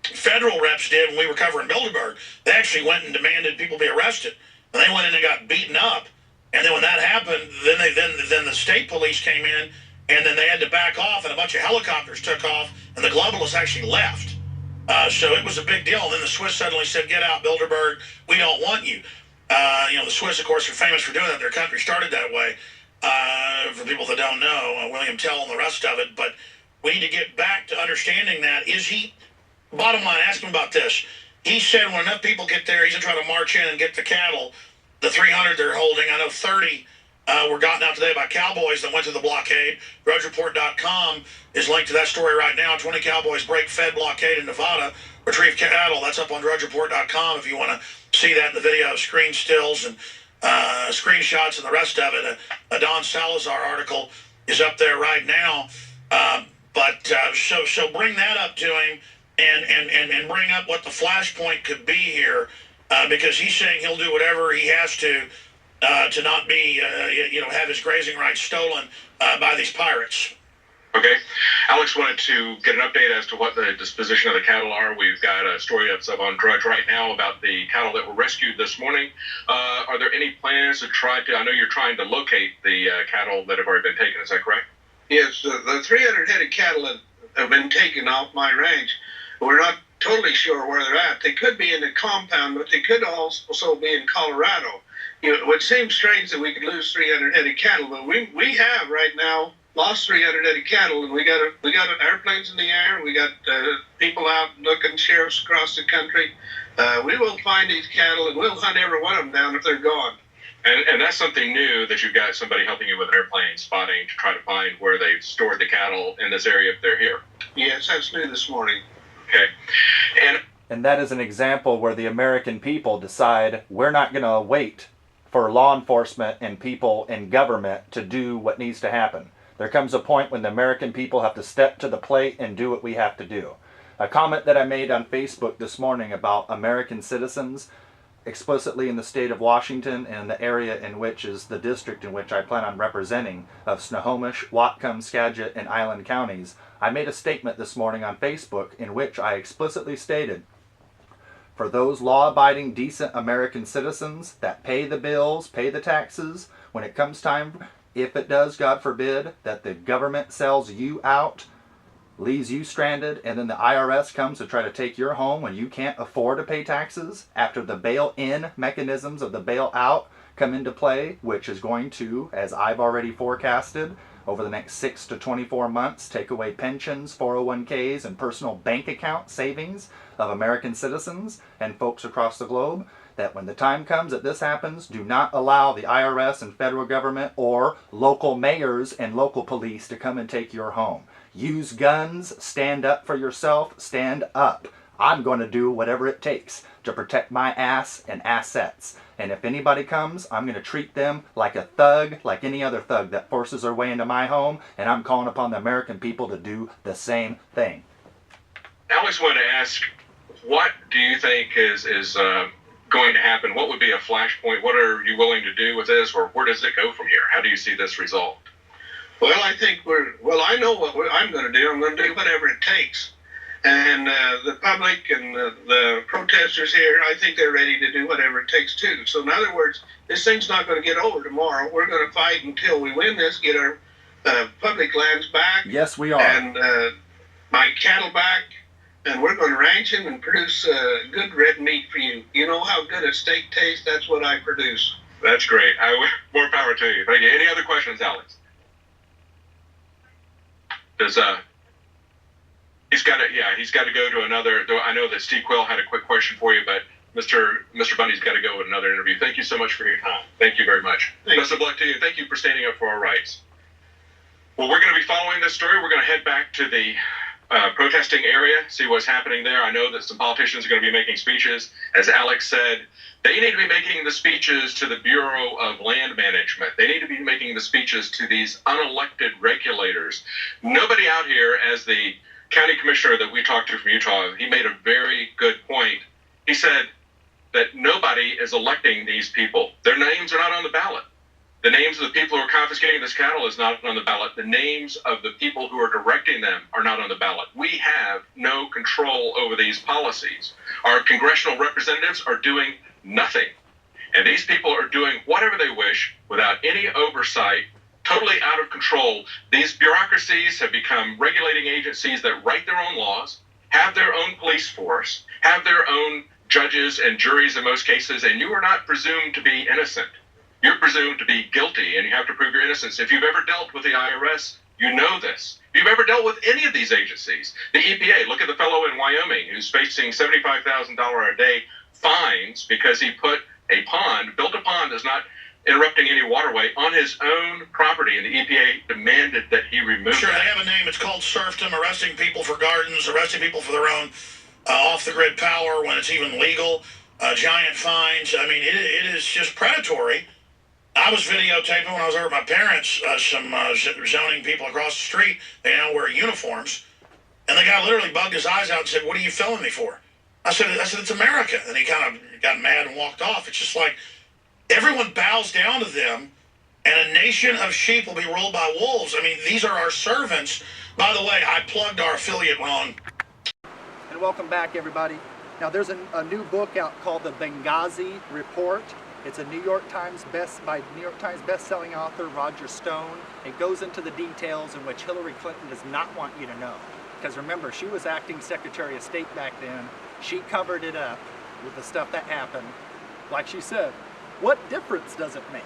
federal reps did when we were covering Bilderberg. They actually went and demanded people be arrested. And they went in and got beaten up. And then when that happened, then the state police came in, and then they had to back off, and a bunch of helicopters took off, and the globalists actually left. So it was a big deal. And then the Swiss suddenly said, get out, Bilderberg. We don't want you. The Swiss, of course, are famous for doing that. Their country started that way. For people that don't know, William Tell and the rest of it. But we need to get back to understanding that. Bottom line, ask him about this. He said when enough people get there, he's going to try to march in and get the cattle, the 300 they're holding. I know 30 were gotten out today by cowboys that went to the blockade. DrudgeReport.com is linked to that story right now. 20 cowboys break Fed blockade in Nevada, retrieve cattle. That's up on DrudgeReport.com if you want to see that in the video, screen stills and screenshots and the rest of it. A Don Salazar article is up there right now. So bring that up to him and bring up what the flashpoint could be here, because he's saying he'll do whatever he has to not be, have his grazing rights stolen by these pirates. Okay. Alex wanted to get an update as to what the disposition of the cattle are. We've got a story that's up on Drudge right now about the cattle that were rescued this morning. Are there any plans to I know you're trying to locate the cattle that have already been taken, is that correct? Yes, the 300 headed cattle that have been taken off my ranch, we're not totally sure where they're at. They could be in the compound, but they could also be in Colorado. It would seem strange that we could lose 300 headed cattle, but we have right now lost 300 headed cattle, and we got airplanes in the air. We got people out looking, sheriffs across the country. We will find these cattle, and we'll hunt every one of them down if they're gone. And that's something new, that you've got somebody helping you with an airplane spotting to try to find where they've stored the cattle in this area if they're here. Yes, that's new this morning. Okay. And that is an example where the American people decide we're not going to wait for law enforcement and people in government to do what needs to happen. There comes a point when the American people have to step to the plate and do what we have to do. A comment that I made on Facebook this morning about American citizens, explicitly in the state of Washington and the area in which is the district in which I plan on representing of Snohomish, Whatcom, Skagit, and Island counties, I made a statement this morning on Facebook in which I explicitly stated, for those law-abiding, decent American citizens that pay the bills, pay the taxes, when it comes time, if it does, God forbid, that the government sells you out, leaves you stranded, and then the IRS comes to try to take your home when you can't afford to pay taxes, after the bail-in mechanisms of the bail-out come into play, which is going to, as I've already forecasted, over the next 6 to 24 months, take away pensions, 401ks, and personal bank account savings of American citizens and folks across the globe, that when the time comes that this happens, do not allow the IRS and federal government or local mayors and local police to come and take your home. Use guns, stand up for yourself, stand up. I'm going to do whatever it takes to protect my ass and assets. And if anybody comes, I'm going to treat them like a thug, like any other thug that forces their way into my home, and I'm calling upon the American people to do the same thing. Alex wanted to ask, what do you think is going to happen? What would be a flashpoint? What are you willing to do with this, or where does it go from here? How do you see this resolved? Well, I think I know what I'm going to do. I'm going to do whatever it takes. And the public and the protesters here, I think they're ready to do whatever it takes too. So in other words, this thing's not going to get over tomorrow. We're going to fight until we win this, get our public lands back. Yes, we are. And my cattle back. And we're going to ranch them and produce good red meat for you. You know how good a steak tastes? That's what I produce. That's great. More power to you. Thank you. Any other questions, Alex? He's got to go to another. I know that Steve Quill had a quick question for you, but Mr. Bundy's got to go with another interview. Thank you so much for your time. Thank you very much. Best of luck to you. Thank you for standing up for our rights. Well, we're going to be following this story. We're going to head back to the protesting area, see what's happening there. I know that some politicians are going to be making speeches. As Alex said, they need to be making the speeches to the Bureau of Land Management. They need to be making the speeches to these unelected regulators. Nobody out here, as the county commissioner that we talked to from Utah, he made a very good point. He said that nobody is electing these people. Their names are not on the ballot. The names of the people who are confiscating this cattle is not on the ballot. The names of the people who are directing them are not on the ballot. We have no control over these policies. Our congressional representatives are doing nothing. And these people are doing whatever they wish without any oversight, totally out of control. These bureaucracies have become regulating agencies that write their own laws, have their own police force, have their own judges and juries in most cases, and you are not presumed to be innocent. You're presumed to be guilty, and you have to prove your innocence. If you've ever dealt with the IRS, you know this. If you've ever dealt with any of these agencies, the EPA, look at the fellow in Wyoming who's facing $75,000 a day fines because he built a pond that's not interrupting any waterway on his own property, and the EPA demanded that he remove Sure, that. they have a name. It's called serfdom, arresting people for gardens, arresting people for their own off-the-grid power when it's even legal, giant fines. I mean, it is just predatory. I was videotaping when I was over at my parents, some zoning people across the street. They now wear uniforms. And the guy literally bugged his eyes out and said, "What are you filming me for?" I said, "It's America." And he kind of got mad and walked off. It's just like everyone bows down to them, and a nation of sheep will be ruled by wolves. I mean, these are our servants. By the way, I plugged our affiliate wrong. And welcome back, everybody. Now, there's a new book out called The Benghazi Report. It's a New York Times best-selling author, Roger Stone. It goes into the details in which Hillary Clinton does not want you to know. Because remember, she was acting Secretary of State back then. She covered it up with the stuff that happened. Like she said, what difference does it make?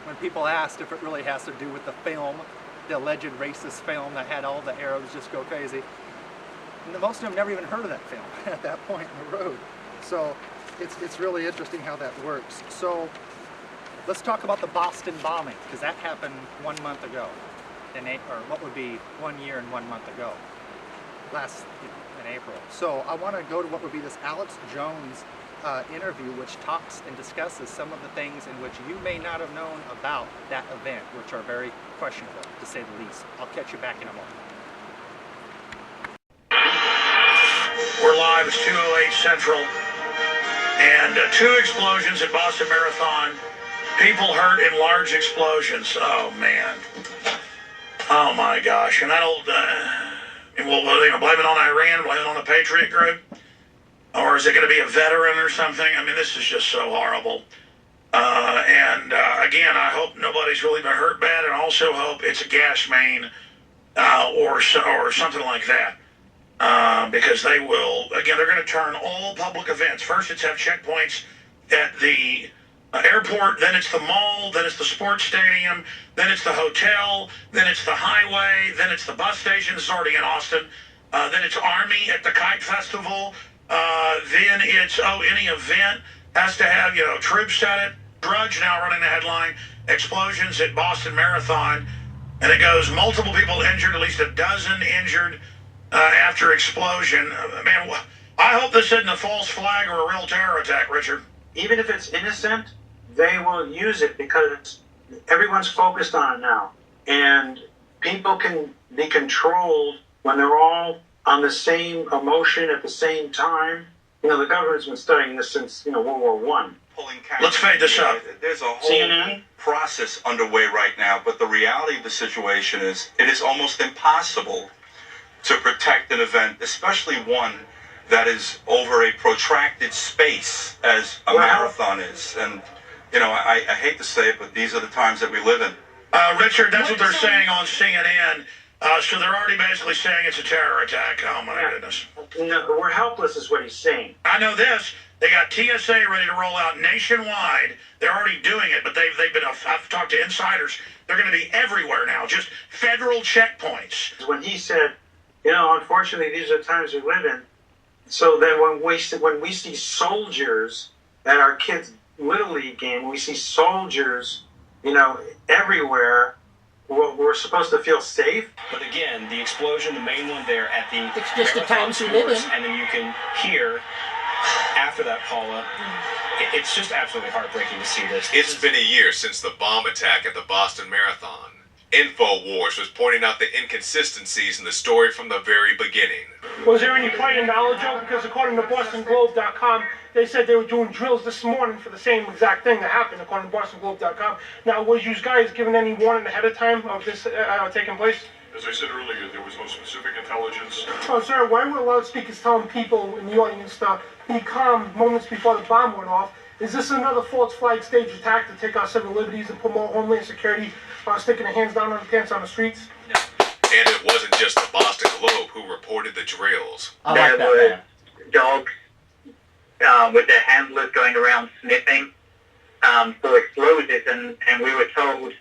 When people asked if it really has to do with the film, the alleged racist film that had all the Arabs just go crazy. And most of them never even heard of that film at that point in the road. So it's really interesting how that works. So let's talk about the Boston bombing, because that happened 1 month ago. Or what would be 1 year and 1 month ago, in April. So I want to go to what would be this Alex Jones interview, which talks and discusses some of the things in which you may not have known about that event, which are very questionable, to say the least. I'll catch you back in a moment. We're live. It's 2:08 Central. And 2 explosions at Boston Marathon. People hurt in large explosions. Oh, man. Oh, my gosh. And that'll, well, are they going to blame it on Iran, blame it on the Patriot Group? Or is it going to be a veteran or something? I mean, this is just so horrible. Again, I hope nobody's really been hurt bad, and also hope it's a gas main or something like that. Because they will, again, they're going to turn all public events. First, it's have checkpoints at the airport, then it's the mall, then it's the sports stadium, then it's the hotel, then it's the highway, then it's the bus station. This is already in Austin. Then it's Army at the Kite Festival. Then it's, any event has to have, troops at it. Drudge now running the headline, explosions at Boston Marathon. And it goes, multiple people injured, at least a dozen injured after explosion. Man, I hope this isn't a false flag or a real terror attack, Richard. Even if it's innocent, they will use it because everyone's focused on it now. And people can be controlled when they're all on the same emotion at the same time. The government's been studying this since, World War I. Let's fade this up. There's a whole process underway right now, but the reality of the situation is it is almost impossible to protect an event, especially one that is over a protracted space as a marathon is. And, I hate to say it, but these are the times that we live in. Richard, that's what they're saying on CNN. So they're already basically saying it's a terror attack. Oh, my goodness. No, we're helpless is what he's saying. I know this. They got TSA ready to roll out nationwide. They're already doing it, but they've been, I've talked to insiders. They're going to be everywhere now, just federal checkpoints. When he said, unfortunately, these are the times we live in. So then when we see soldiers at our kids' Little League game, we see soldiers, everywhere, we're supposed to feel safe. But again, the explosion, the main one there at the it's just the times we live in. And then you can hear after that, Paula, it's just absolutely heartbreaking to see this. It's been a year since the bomb attack at the Boston Marathon. InfoWars was pointing out the inconsistencies in the story from the very beginning. Was there any prior knowledge of? Because according to BostonGlobe.com, they said they were doing drills this morning for the same exact thing that happened, according to BostonGlobe.com. Now, was you guys given any warning ahead of time of this taking place? As I said earlier, there was no specific intelligence. Oh, sir, why were loudspeakers telling people in the audience to be calm moments before the bomb went off? Is this another false flag stage attack to take our civil liberties and put more Homeland Security sticking their hands down on the pants on the streets? No. And it wasn't just the Boston Globe who reported the drills. There were dogs with their handlers going around sniffing for explosives, and we were told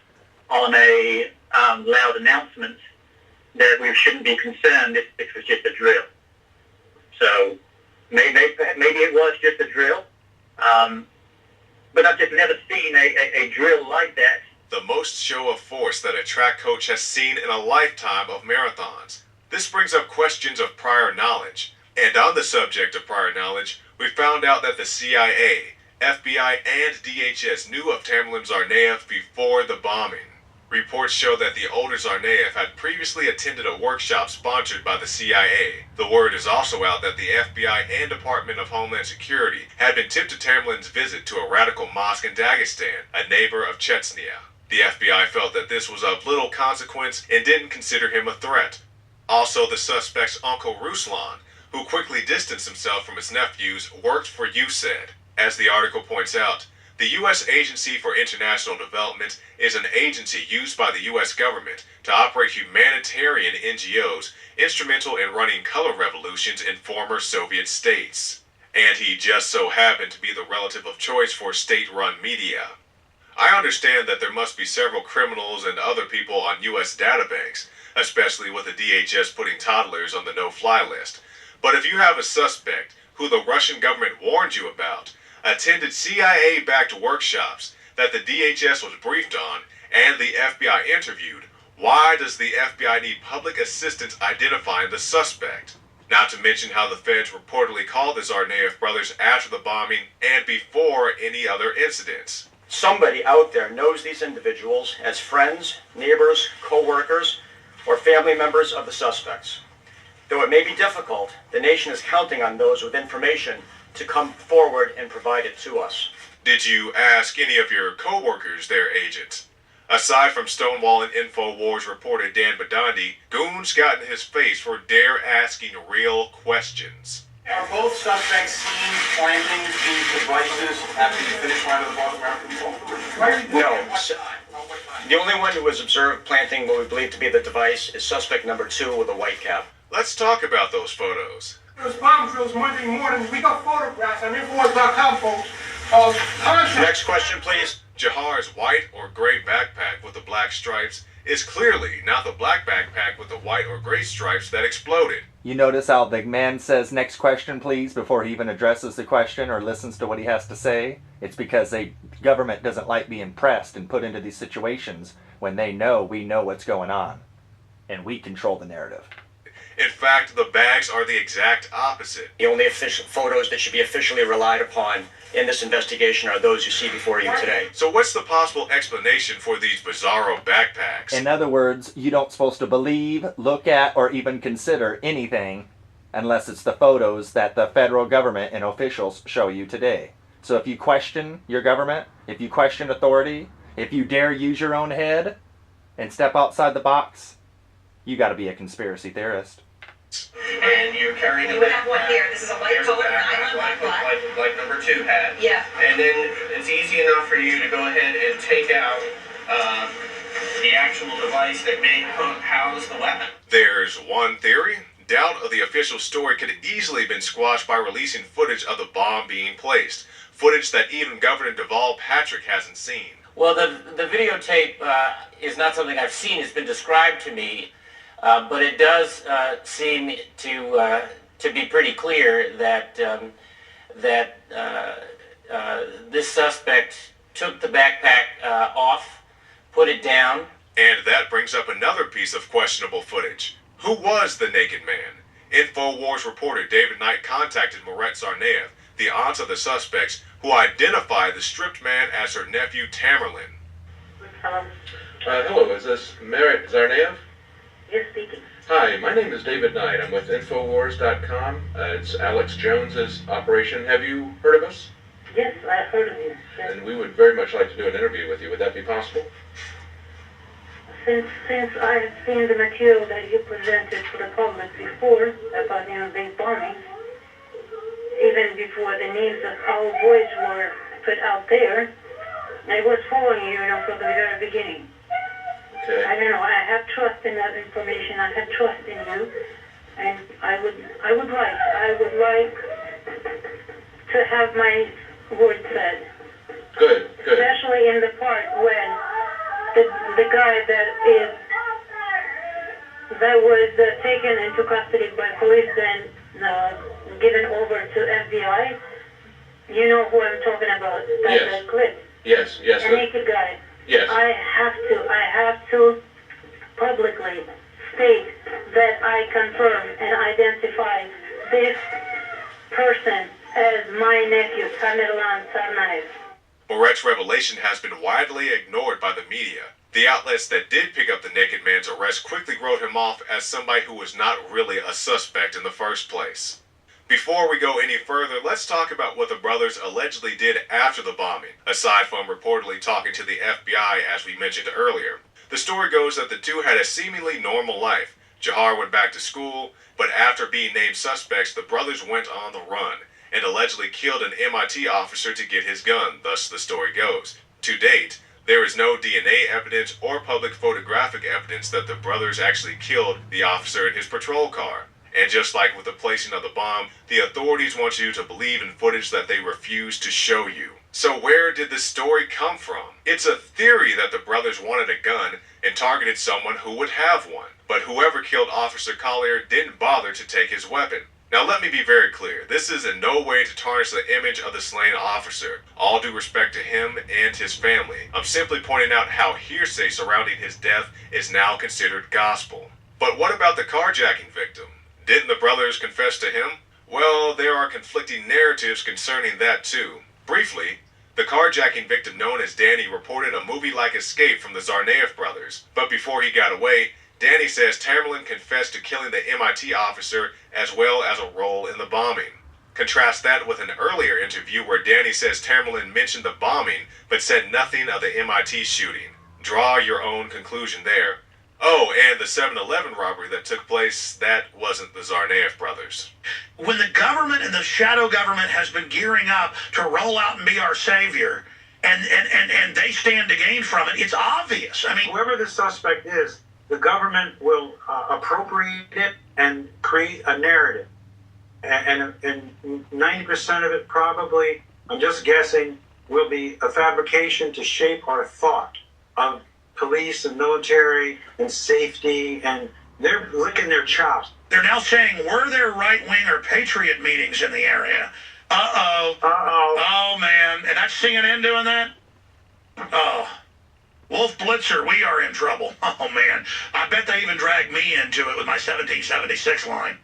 on a loud announcement that we shouldn't be concerned if this was just a drill. So maybe it was just a drill. but I've just never seen a drill like that. The most show of force that a track coach has seen in a lifetime of marathons. This brings up questions of prior knowledge. And on the subject of prior knowledge, we found out that the CIA, FBI, and DHS knew of Tamerlan Tsarnaev before the bombing. Reports show that the older Tsarnaev had previously attended a workshop sponsored by the CIA. The word is also out that the FBI and Department of Homeland Security had been tipped to Tamerlan's visit to a radical mosque in Dagestan, a neighbor of Chechnya. The FBI felt that this was of little consequence and didn't consider him a threat. Also, the suspect's uncle Ruslan, who quickly distanced himself from his nephews, worked for USAID. As the article points out, the U.S. Agency for International Development is an agency used by the U.S. government to operate humanitarian NGOs instrumental in running color revolutions in former Soviet states. And he just so happened to be the relative of choice for state-run media. I understand that there must be several criminals and other people on U.S. databanks, especially with the DHS putting toddlers on the no-fly list. But if you have a suspect who the Russian government warned you about, attended CIA-backed workshops that the DHS was briefed on, and the FBI interviewed, why does the FBI need public assistance identifying the suspect? Not to mention how the feds reportedly called the Tsarnaev brothers after the bombing and before any other incidents. Somebody out there knows these individuals as friends, neighbors, co-workers, or family members of the suspects. Though it may be difficult, the nation is counting on those with information to come forward and provide it to us. Did you ask any of your co-workers their agents? Aside from stonewalling InfoWars reporter Dan Badandi, goons got in his face for dare asking real questions. Are both suspects seen planting these devices at the finish line of the Boston Marathon? No. The only one who was observed planting what we believe to be the device is suspect number 2 with a white cap. Let's talk about those photos. There was bomb drills Monday morning. We got photographs on Infowars.com, folks, of contracts. Next question, please. Jahar's white or gray backpack with the black stripes is clearly not the black backpack with the white or gray stripes that exploded. You notice how the man says, "Next question, please," before he even addresses the question or listens to what he has to say? It's because the government doesn't like being pressed and put into these situations when they know we know what's going on. And we control the narrative. In fact, the bags are the exact opposite. The only official photos that should be officially relied upon in this investigation are those you see before you today. So what's the possible explanation for these bizarro backpacks? In other words, you don't supposed to believe, look at, or even consider anything unless it's the photos that the federal government and officials show you today. So if you question your government, if you question authority, if you dare use your own head and step outside the box, you got to be a conspiracy theorist. And you're carrying You would have one here. This is a white color nylon like number 2 had. Yeah. And then it's easy enough for you to go ahead and take out the actual device that may house the weapon. There's one theory. Doubt of the official story could have easily been squashed by releasing footage of the bomb being placed. Footage that even Governor Deval Patrick hasn't seen. Well, the videotape is not something I've seen. It's been described to me. But it does seem to be pretty clear that this suspect took the backpack off, put it down. And that brings up another piece of questionable footage. Who was the naked man? InfoWars reporter David Knight contacted Moret Tsarnaev, the aunt of the suspects, who identified the stripped man as her nephew Tamerlan. Hello, is this Moret Tsarnaev? Yes, speaking. Hi, my name is David Knight. I'm with Infowars.com. It's Alex Jones's operation. Have you heard of us? Yes, I've heard of you. Yes. And we would very much like to do an interview with you. Would that be possible? Since I have seen the material that you presented for the public before about these bombings, even before the names of our boys were put out there, I was following you, from the very beginning. Okay. I don't know. I have trust in that information. I have trust in you, and I would like to have my word said. Good. Especially in the part when the guy that was taken into custody by police and given over to FBI. You know who I'm talking about? That clip. Yes, yes. The naked guy. Yes. I have to publicly state that I confirm and identify this person as my nephew, Tamerlan Tsarnaev. Moret's revelation has been widely ignored by the media. The outlets that did pick up the naked man's arrest quickly wrote him off as somebody who was not really a suspect in the first place. Before we go any further, let's talk about what the brothers allegedly did after the bombing, aside from reportedly talking to the FBI as we mentioned earlier. The story goes that the two had a seemingly normal life. Jahar went back to school, but after being named suspects, the brothers went on the run and allegedly killed an MIT officer to get his gun, thus the story goes. To date, there is no DNA evidence or public photographic evidence that the brothers actually killed the officer in his patrol car. And just like with the placing of the bomb, the authorities want you to believe in footage that they refuse to show you. So where did this story come from? It's a theory that the brothers wanted a gun and targeted someone who would have one. But whoever killed Officer Collier didn't bother to take his weapon. Now let me be very clear, this is in no way to tarnish the image of the slain officer. All due respect to him and his family. I'm simply pointing out how hearsay surrounding his death is now considered gospel. But what about the carjacking victim? Didn't the brothers confess to him? Well, there are conflicting narratives concerning that too. Briefly, the carjacking victim known as Danny reported a movie-like escape from the Tsarnaev brothers. But before he got away, Danny says Tamerlan confessed to killing the MIT officer as well as a role in the bombing. Contrast that with an earlier interview where Danny says Tamerlan mentioned the bombing but said nothing of the MIT shooting. Draw your own conclusion there. Oh, and the 7-Eleven robbery that took place, that wasn't the Tsarnaev brothers. When the government and the shadow government has been gearing up to roll out and be our savior, and they stand to gain from it, it's obvious. I mean, whoever the suspect is, the government will appropriate it and create a narrative. And 90% of it probably, I'm just guessing, will be a fabrication to shape our thought of police and military and safety, and they're licking their chops. They're now saying, were there right-wing or patriot meetings in the area? Uh-oh. Oh, man. And that's CNN doing that? Oh. Wolf Blitzer, we are in trouble. Oh, man. I bet they even dragged me into it with my 1776 line.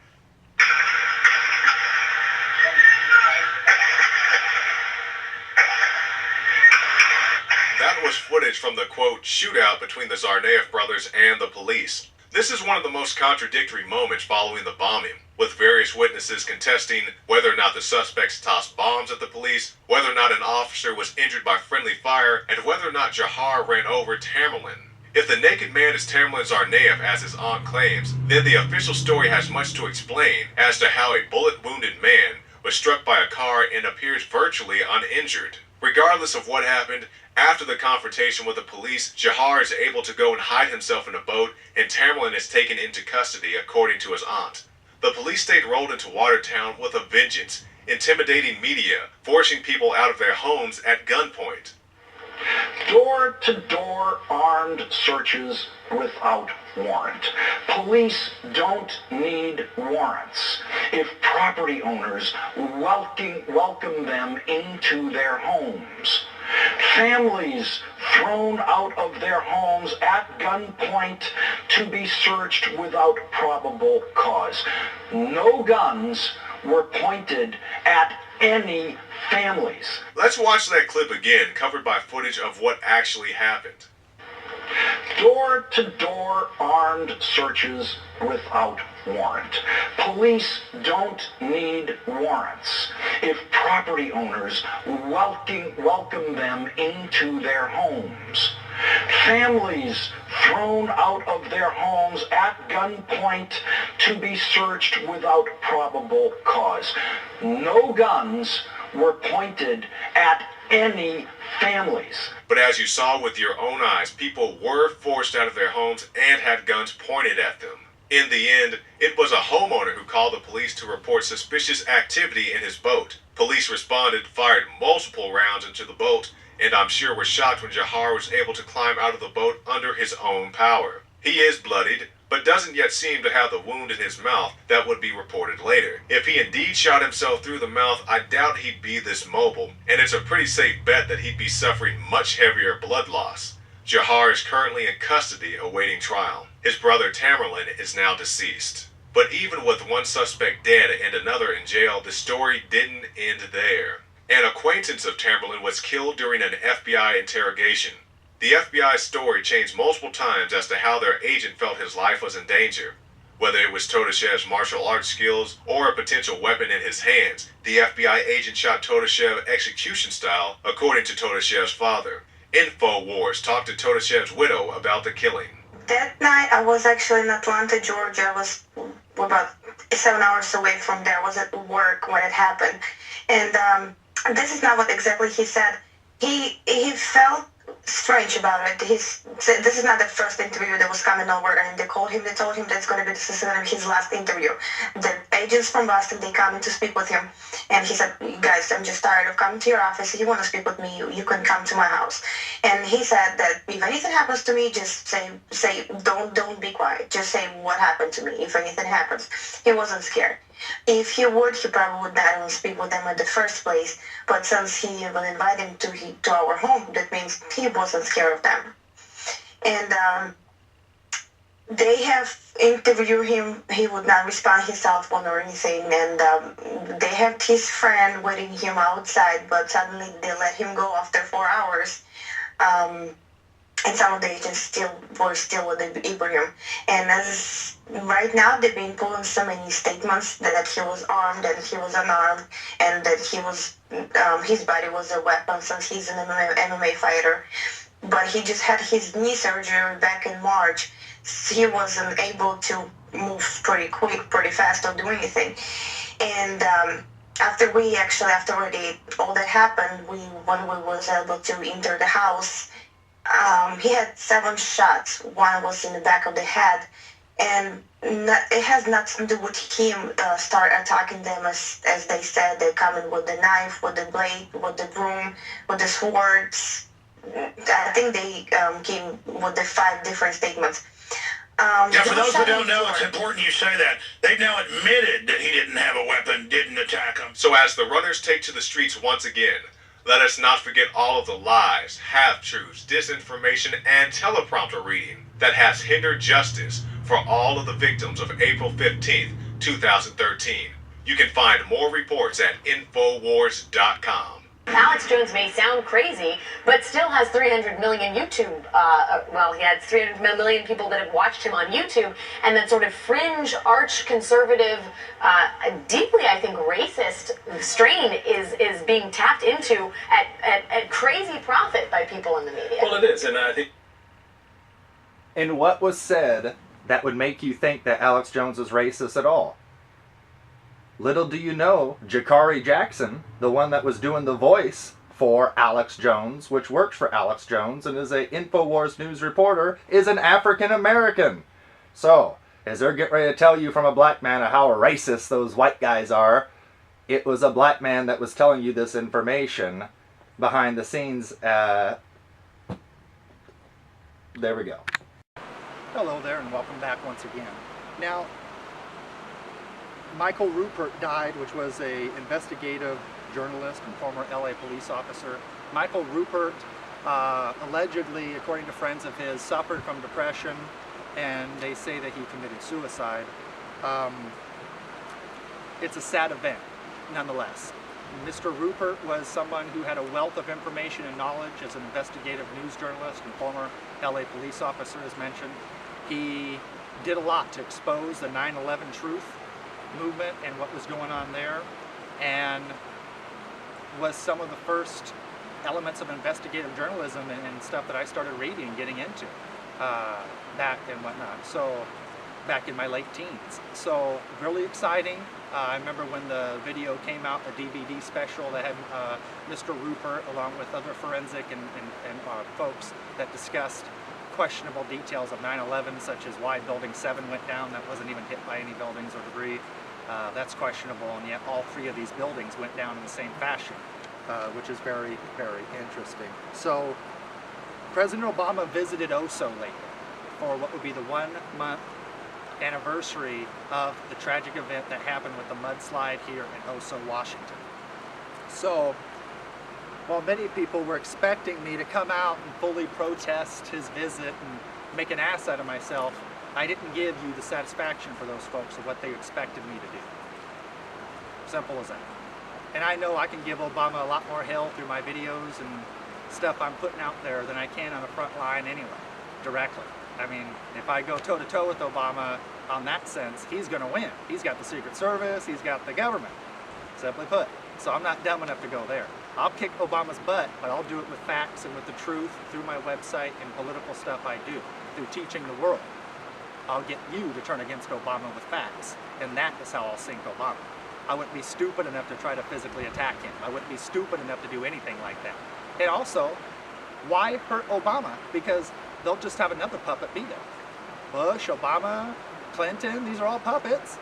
That was footage from the, quote, shootout between the Tsarnaev brothers and the police. This is one of the most contradictory moments following the bombing, with various witnesses contesting whether or not the suspects tossed bombs at the police, whether or not an officer was injured by friendly fire, and whether or not Jahar ran over Tamerlan. If the naked man is Tamerlan Tsarnaev, as his aunt claims, then the official story has much to explain as to how a bullet-wounded man was struck by a car and appears virtually uninjured. Regardless of what happened, after the confrontation with the police, Jahar is able to go and hide himself in a boat, and Tamerlan is taken into custody, according to his aunt. The police state rolled into Watertown with a vengeance, intimidating media, forcing people out of their homes at gunpoint. Door-to-door armed searches without warrant. Police don't need warrants if property owners welcome them into their homes. Families thrown out of their homes at gunpoint to be searched without probable cause. No guns were pointed at any families. Let's watch that clip again, covered by footage of what actually happened. Door-to-door armed searches without warrant. Police don't need warrants if property owners welcome them into their homes. Families thrown out of their homes at gunpoint to be searched without probable cause. No guns were pointed at any families. But as you saw with your own eyes, people were forced out of their homes and had guns pointed at them. In the end, it was a homeowner who called the police to report suspicious activity in his boat. Police responded, fired multiple rounds into the boat, and I'm sure were shocked when Jahar was able to climb out of the boat under his own power. He is bloodied, but but doesn't yet seem to have the wound in his mouth that would be reported later. If he indeed shot himself through the mouth, I doubt he'd be this mobile, and it's a pretty safe bet that he'd be suffering much heavier blood loss. Jahar is currently in custody awaiting trial. His brother Tamerlan is now deceased. But even with one suspect dead and another in jail, the story didn't end there. An acquaintance of Tamerlan was killed during an FBI interrogation. The FBI story changed multiple times as to how their agent felt his life was in danger. Whether it was Todashev's martial arts skills or a potential weapon in his hands, the FBI agent shot Todashev execution style, according to Todashev's father. InfoWars talked to Todashev's widow about the killing. That night I was actually in Atlanta, Georgia. I was about 7 hours away from there. I was at work when it happened. And this is not what exactly he said. He felt strange about it. He said this is not the first interview that was coming over, and they told him that's going to be his last interview. The agents from Boston, they come in to speak with him, and he said, guys, I'm just tired of coming to your office. If you want to speak with me, you can come to my house. And he said that if anything happens to me, just say don't be quiet. Just say what happened to me if anything happens. He wasn't scared. If he would, he probably would not even speak with them in the first place. But since he even invited him to our home, that means he wasn't scared of them. And they have interviewed him. He would not respond his cell phone or anything. And they have his friend waiting him outside, but suddenly they let him go after 4 hours. And some of the agents were still with Ibrahim. And as right now, they've been pulling so many statements that he was armed and he was unarmed, and that he was his body was a weapon since he's an MMA fighter. But he just had his knee surgery back in March. He wasn't able to move pretty quick, pretty fast, or do anything. And after all that happened, when we was able to enter the house, he had 7 shots. One was in the back of the head, and it has nothing to do with him start attacking them as they said. They come in with the knife, with the blade, with the broom, with the swords. I think they came with the 5 different statements. For those who don't know, it's important you say that. They've now admitted that he didn't have a weapon, didn't attack them. So as the runners take to the streets once again, let us not forget all of the lies, half-truths, disinformation, and teleprompter reading that has hindered justice for all of the victims of April 15th, 2013. You can find more reports at Infowars.com. Alex Jones may sound crazy, but still has 300 million YouTube, he had 300 million people that have watched him on YouTube, and that sort of fringe, arch-conservative, deeply, I think, racist strain is being tapped into at crazy profit by people in the media. Well, it is, and I think... And what was said that would make you think that Alex Jones is racist at all? Little do you know, Jakari Jackson, the one that was doing the voice for Alex Jones, which works for Alex Jones and is a InfoWars news reporter, is an African American. So, as they're getting ready to tell you from a black man how racist those white guys are, it was a black man that was telling you this information behind the scenes. There we go. Hello there, and welcome back once again. Now, Michael Ruppert died, which was an investigative journalist and former LA police officer. Michael Ruppert allegedly, according to friends of his, suffered from depression, and they say that he committed suicide. It's a sad event, nonetheless. Mr. Ruppert was someone who had a wealth of information and knowledge as an investigative news journalist and former LA police officer, as mentioned. He did a lot to expose the 9/11 truth movement and what was going on there, and was some of the first elements of investigative journalism and stuff that I started reading and getting into back and whatnot. So back in my late teens. So really exciting. I remember when the video came out, the DVD special that had Mr. Ruppert along with other forensic and folks that discussed questionable details of 9/11, such as why Building 7 went down. That wasn't even hit by any buildings or debris. That's questionable, and yet all 3 of these buildings went down in the same fashion, which is very, very interesting. So President Obama visited Oso lately for what would be the 1-month anniversary of the tragic event that happened with the mudslide here in Oso, Washington. So, while many people were expecting me to come out and fully protest his visit and make an ass out of myself, I didn't give you the satisfaction for those folks of what they expected me to do. Simple as that. And I know I can give Obama a lot more hell through my videos and stuff I'm putting out there than I can on the front line anyway, directly. I mean, if I go toe-to-toe with Obama on that sense, he's going to win. He's got the Secret Service, he's got the government, simply put. So I'm not dumb enough to go there. I'll kick Obama's butt, but I'll do it with facts and with the truth through my website and political stuff I do, through teaching the world. I'll get you to turn against Obama with facts, and that is how I'll sink Obama. I wouldn't be stupid enough to try to physically attack him. I wouldn't be stupid enough to do anything like that. And also, why hurt Obama? Because they'll just have another puppet beat him. Bush, Obama, Clinton, these are all puppets.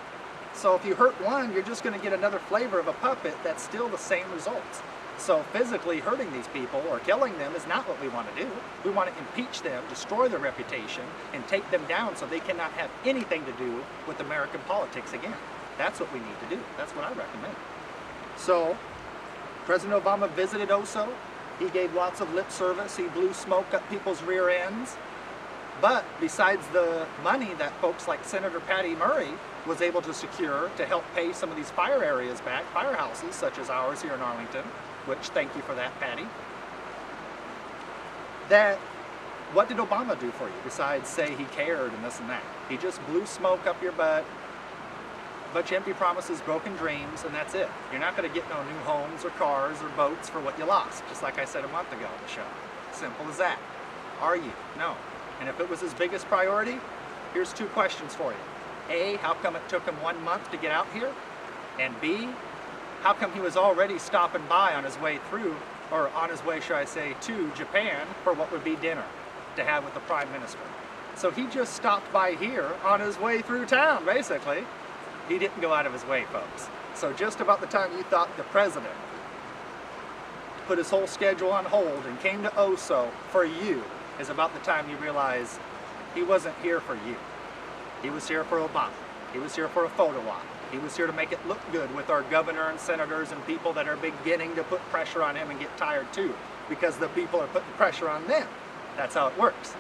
So if you hurt one, you're just going to get another flavor of a puppet that's still the same results. So physically hurting these people or killing them is not what we want to do. We want to impeach them, destroy their reputation, and take them down so they cannot have anything to do with American politics again. That's what we need to do. That's what I recommend. So, President Obama visited Oso. He gave lots of lip service. He blew smoke up people's rear ends. But besides the money that folks like Senator Patty Murray was able to secure to help pay some of these fire areas back, firehouses such as ours here in Arlington, which thank you for that, Patty, that what did Obama do for you besides say he cared and this and that? He just blew smoke up your butt, a bunch of empty promises, broken dreams, and that's it. You're not going to get no new homes or cars or boats for what you lost, just like I said a month ago on the show. Simple as that. Are you? No. And if it was his biggest priority, here's two questions for you. A, how come it took him 1 month to get out here? And B, how come he was already stopping by on his way through, or on his way, should I say, to Japan for what would be dinner to have with the Prime Minister? So he just stopped by here on his way through town, basically. He didn't go out of his way, folks. So just about the time you thought the president put his whole schedule on hold and came to Oso for you is about the time you realize he wasn't here for you. He was here for Obama. He was here for a photo op. He was here to make it look good with our governor and senators and people that are beginning to put pressure on him and get tired too, because the people are putting pressure on them. That's how it works.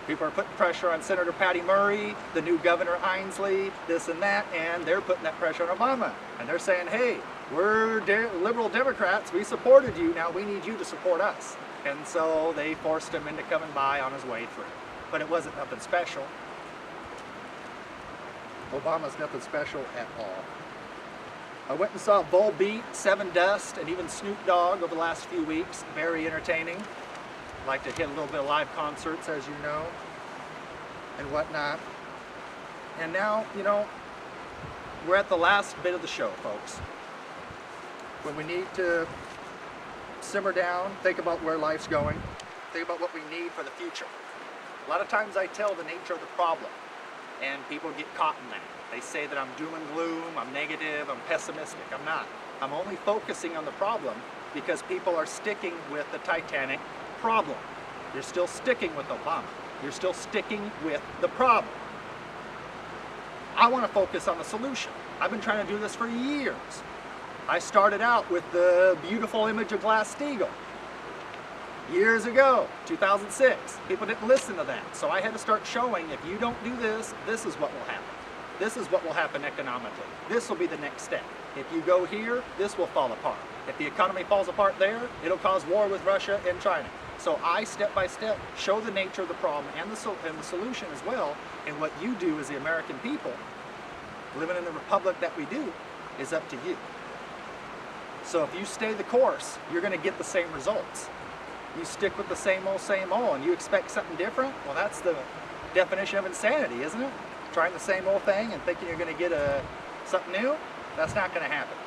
People are putting pressure on Senator Patty Murray, the new Governor Ainsley, this and that, and they're putting that pressure on Obama. And they're saying, hey, we're liberal Democrats, we supported you, now we need you to support us. And so they forced him into coming by on his way through. But it wasn't nothing special. Obama's nothing special at all. I went and saw Volbeat, Seven Dust, and even Snoop Dogg over the last few weeks. Very entertaining. Like to hit a little bit of live concerts, as you know, and whatnot. And now, you know, we're at the last bit of the show, folks. When we need to simmer down, think about where life's going, think about what we need for the future. A lot of times I tell the nature of the problem, and people get caught in that. They say that I'm doom and gloom, I'm negative, I'm pessimistic. I'm not. I'm only focusing on the problem because people are sticking with the Titanic problem. You're still sticking with Obama. You're still sticking with the problem. I want to focus on the solution. I've been trying to do this for years. I started out with the beautiful image of Glass-Steagall years ago, 2006. People didn't listen to that. So I had to start showing, if you don't do this, this is what will happen. This is what will happen economically. This will be the next step. If you go here, this will fall apart. If the economy falls apart there, it'll cause war with Russia and China. So I, step by step, show the nature of the problem and the solution as well. And what you do as the American people, living in the republic that we do, is up to you. So if you stay the course, you're going to get the same results. You stick with the same old, and you expect something different, well, that's the definition of insanity, isn't it? Trying the same old thing and thinking you're going to get something new, that's not going to happen.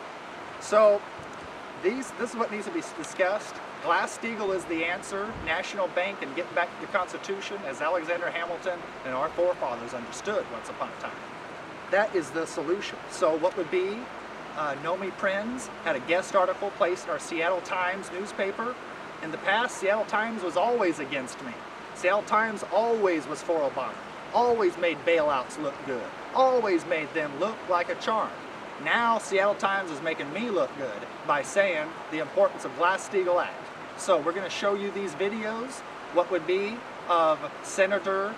So this is what needs to be discussed. Glass-Steagall is the answer. National Bank and getting back to the Constitution as Alexander Hamilton and our forefathers understood once upon a time. That is the solution. So what would be, Nomi Prinz had a guest article placed in our Seattle Times newspaper. In the past, Seattle Times was always against me. Seattle Times always was for Obama. always made bailouts look good, always made them look like a charm. Now Seattle Times is making me look good by saying the importance of Glass-Steagall Act. So we're going to show you these videos, what would be of Senator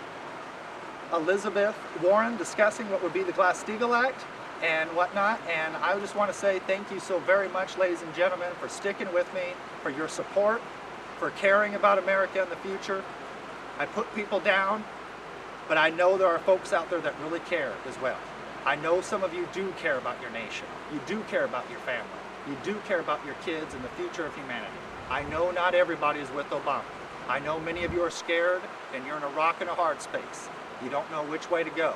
Elizabeth Warren discussing what would be the Glass-Steagall Act and whatnot. And I just want to say thank you so very much, ladies and gentlemen, for sticking with me, for your support, for caring about America in the future. I put people down, but I know there are folks out there that really care as well. I know some of you do care about your nation. You do care about your family. You do care about your kids and the future of humanity. I know not everybody is with Obama. I know many of you are scared and you're in a rock and a hard space. You don't know which way to go.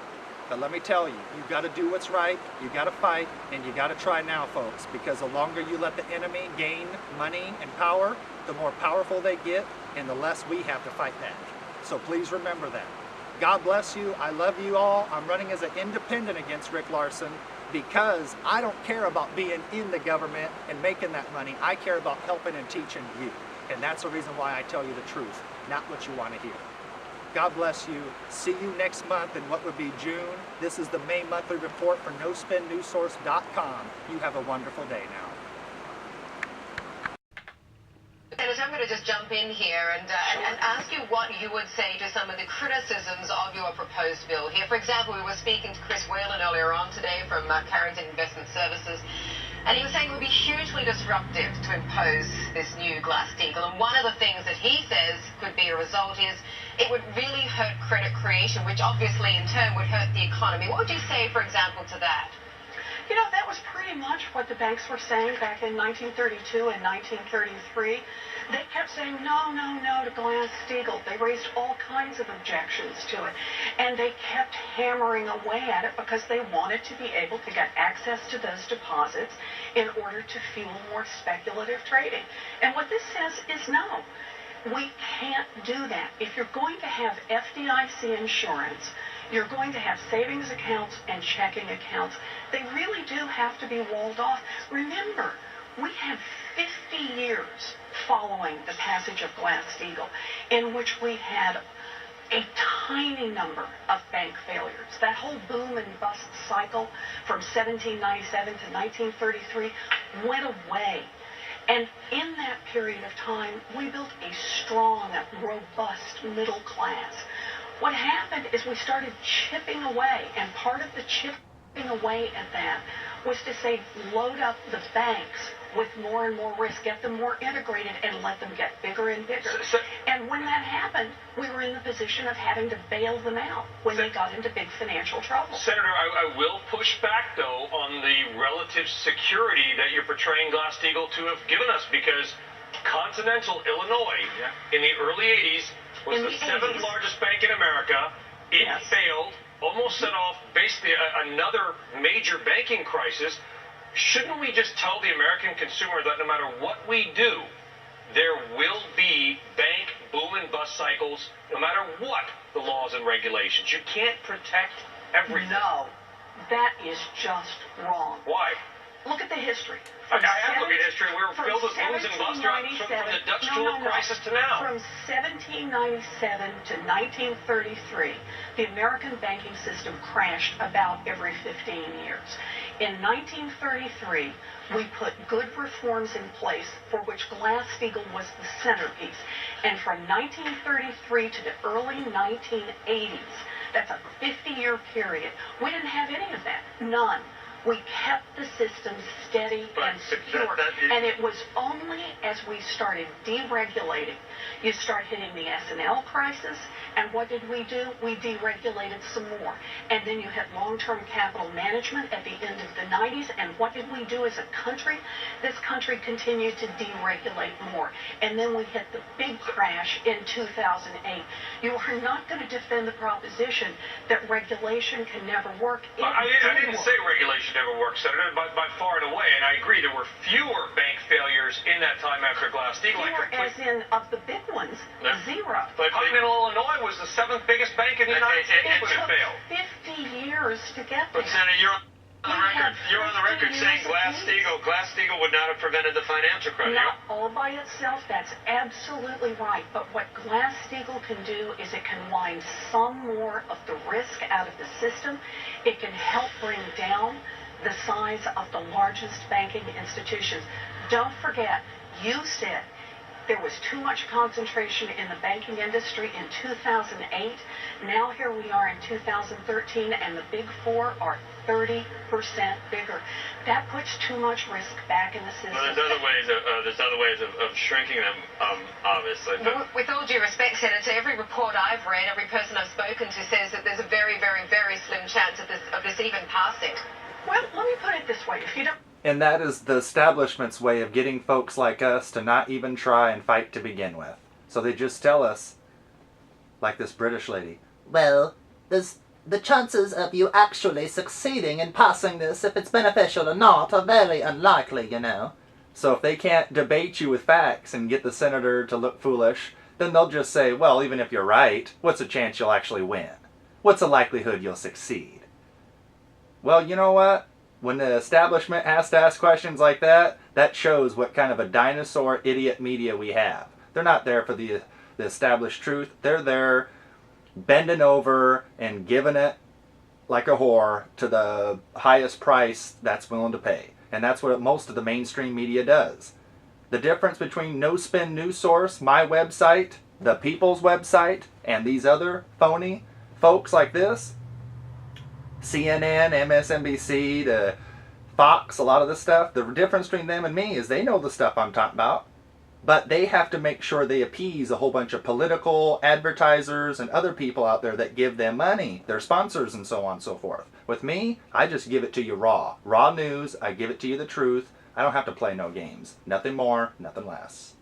But let me tell you, you've got to do what's right, you got to fight, and you got to try now, folks, because the longer you let the enemy gain money and power, the more powerful they get, and the less we have to fight back. So please remember that. God bless you. I love you all. I'm running as an independent against Rick Larsen because I don't care about being in the government and making that money. I care about helping and teaching you. And that's the reason why I tell you the truth, not what you want to hear. God bless you. See you next month in what would be June. This is the May monthly report for nospendnewssource.com. You have a wonderful day now. Senator, I'm going to just jump in here and ask you what you would say to some of the criticisms of your proposed bill here. For example, we were speaking to Chris Whalen earlier on today from Carrington Investment Services, and he was saying it would be hugely disruptive to impose this new Glass-Steagall. And one of the things that he says could be a result is it would really hurt credit creation, which obviously in turn would hurt the economy. What would you say, for example, to that? You know, that was pretty much what the banks were saying back in 1932 and 1933. They kept saying, no, no, no to Glass-Steagall. They raised all kinds of objections to it. And they kept hammering away at it because they wanted to be able to get access to those deposits in order to fuel more speculative trading. And what this says is no. We can't do that. If you're going to have FDIC insurance, you're going to have savings accounts and checking accounts. They really do have to be walled off. Remember, we had 50 years following the passage of Glass-Steagall in which we had a tiny number of bank failures. That whole boom and bust cycle from 1797 to 1933 went away. And in that period of time, we built a strong, robust middle class. What happened is we started chipping away, and part of the chipping away at that was to say, load up the banks with more and more risk, get them more integrated, and let them get bigger and bigger. And when that happened, we were in the position of having to bail them out when they got into big financial trouble. Senator, I will push back, though, on the relative security that you're portraying Glass-Steagall to have given us, because Continental Illinois in the early 80s was the seventh largest bank in America. It failed, almost set off basically another major banking crisis. Shouldn't we just tell the American consumer that no matter what we do, there will be bank boom and bust cycles, no matter what the laws and regulations? You can't protect everything. No, that is just wrong. Why? Look at the history. I have looked at history. We're filled with booms and busts from the Dutch tulip crisis to now. From 1797 to 1933, the American banking system crashed about every 15 years. In 1933, we put good reforms in place for which Glass-Steagall was the centerpiece. And from 1933 to the early 1980s, that's a 50-year period, we didn't have any of that. None. We kept the system steady and secure. And it was only as we started deregulating, you start hitting the S&L crisis, and what did we do? We deregulated some more. And then you had long-term capital management at the end of the 90s, and what did we do as a country? This country continued to deregulate more. And then we hit the big crash in 2008. You are not going to defend the proposition that regulation can never work. I didn't say regulation never worked, Senator, by far and away, and I agree there were fewer bank failures in that time after Glass-Steagall. Fewer as in, of the big ones, zero. But Continental Illinois was the seventh biggest bank in the United States when it failed. 50 years to get there. But Senator, You're on the record saying Glass-Steagall would not have prevented the financial crisis. Not all by itself, that's absolutely right. But what Glass-Steagall can do is it can wind some more of the risk out of the system. It can help bring down the size of the largest banking institutions. Don't forget, you said there was too much concentration in the banking industry in 2008. Now here we are in 2013, and the big four are 30% bigger. That puts too much risk back in the system. Well, there's other ways of shrinking them, obviously. Well, with all due respect, Senator, every report I've read, every person I've spoken to says that there's a very, very, very slim chance of this even passing. Well, let me put it this way. If you don't... And that is the establishment's way of getting folks like us to not even try and fight to begin with. So they just tell us, like this British lady, well, the chances of you actually succeeding in passing this, if it's beneficial or not, are very unlikely, you know. So if they can't debate you with facts and get the senator to look foolish, then they'll just say, well, even if you're right, what's the chance you'll actually win? What's the likelihood you'll succeed? Well, you know what? When the establishment has to ask questions like that, that shows what kind of a dinosaur idiot media we have. They're not there for the established truth. They're there bending over and giving it like a whore to the highest price that's willing to pay. And that's what most of the mainstream media does. The difference between No Spin News Source, my website, the People's website, and these other phony folks like this, CNN, MSNBC, to Fox, a lot of this stuff, the difference between them and me is they know the stuff I'm talking about, but they have to make sure they appease a whole bunch of political advertisers and other people out there that give them money, their sponsors and so on and so forth. With me, I just give it to you raw. Raw news, I give it to you the truth. I don't have to play no games. Nothing more, nothing less.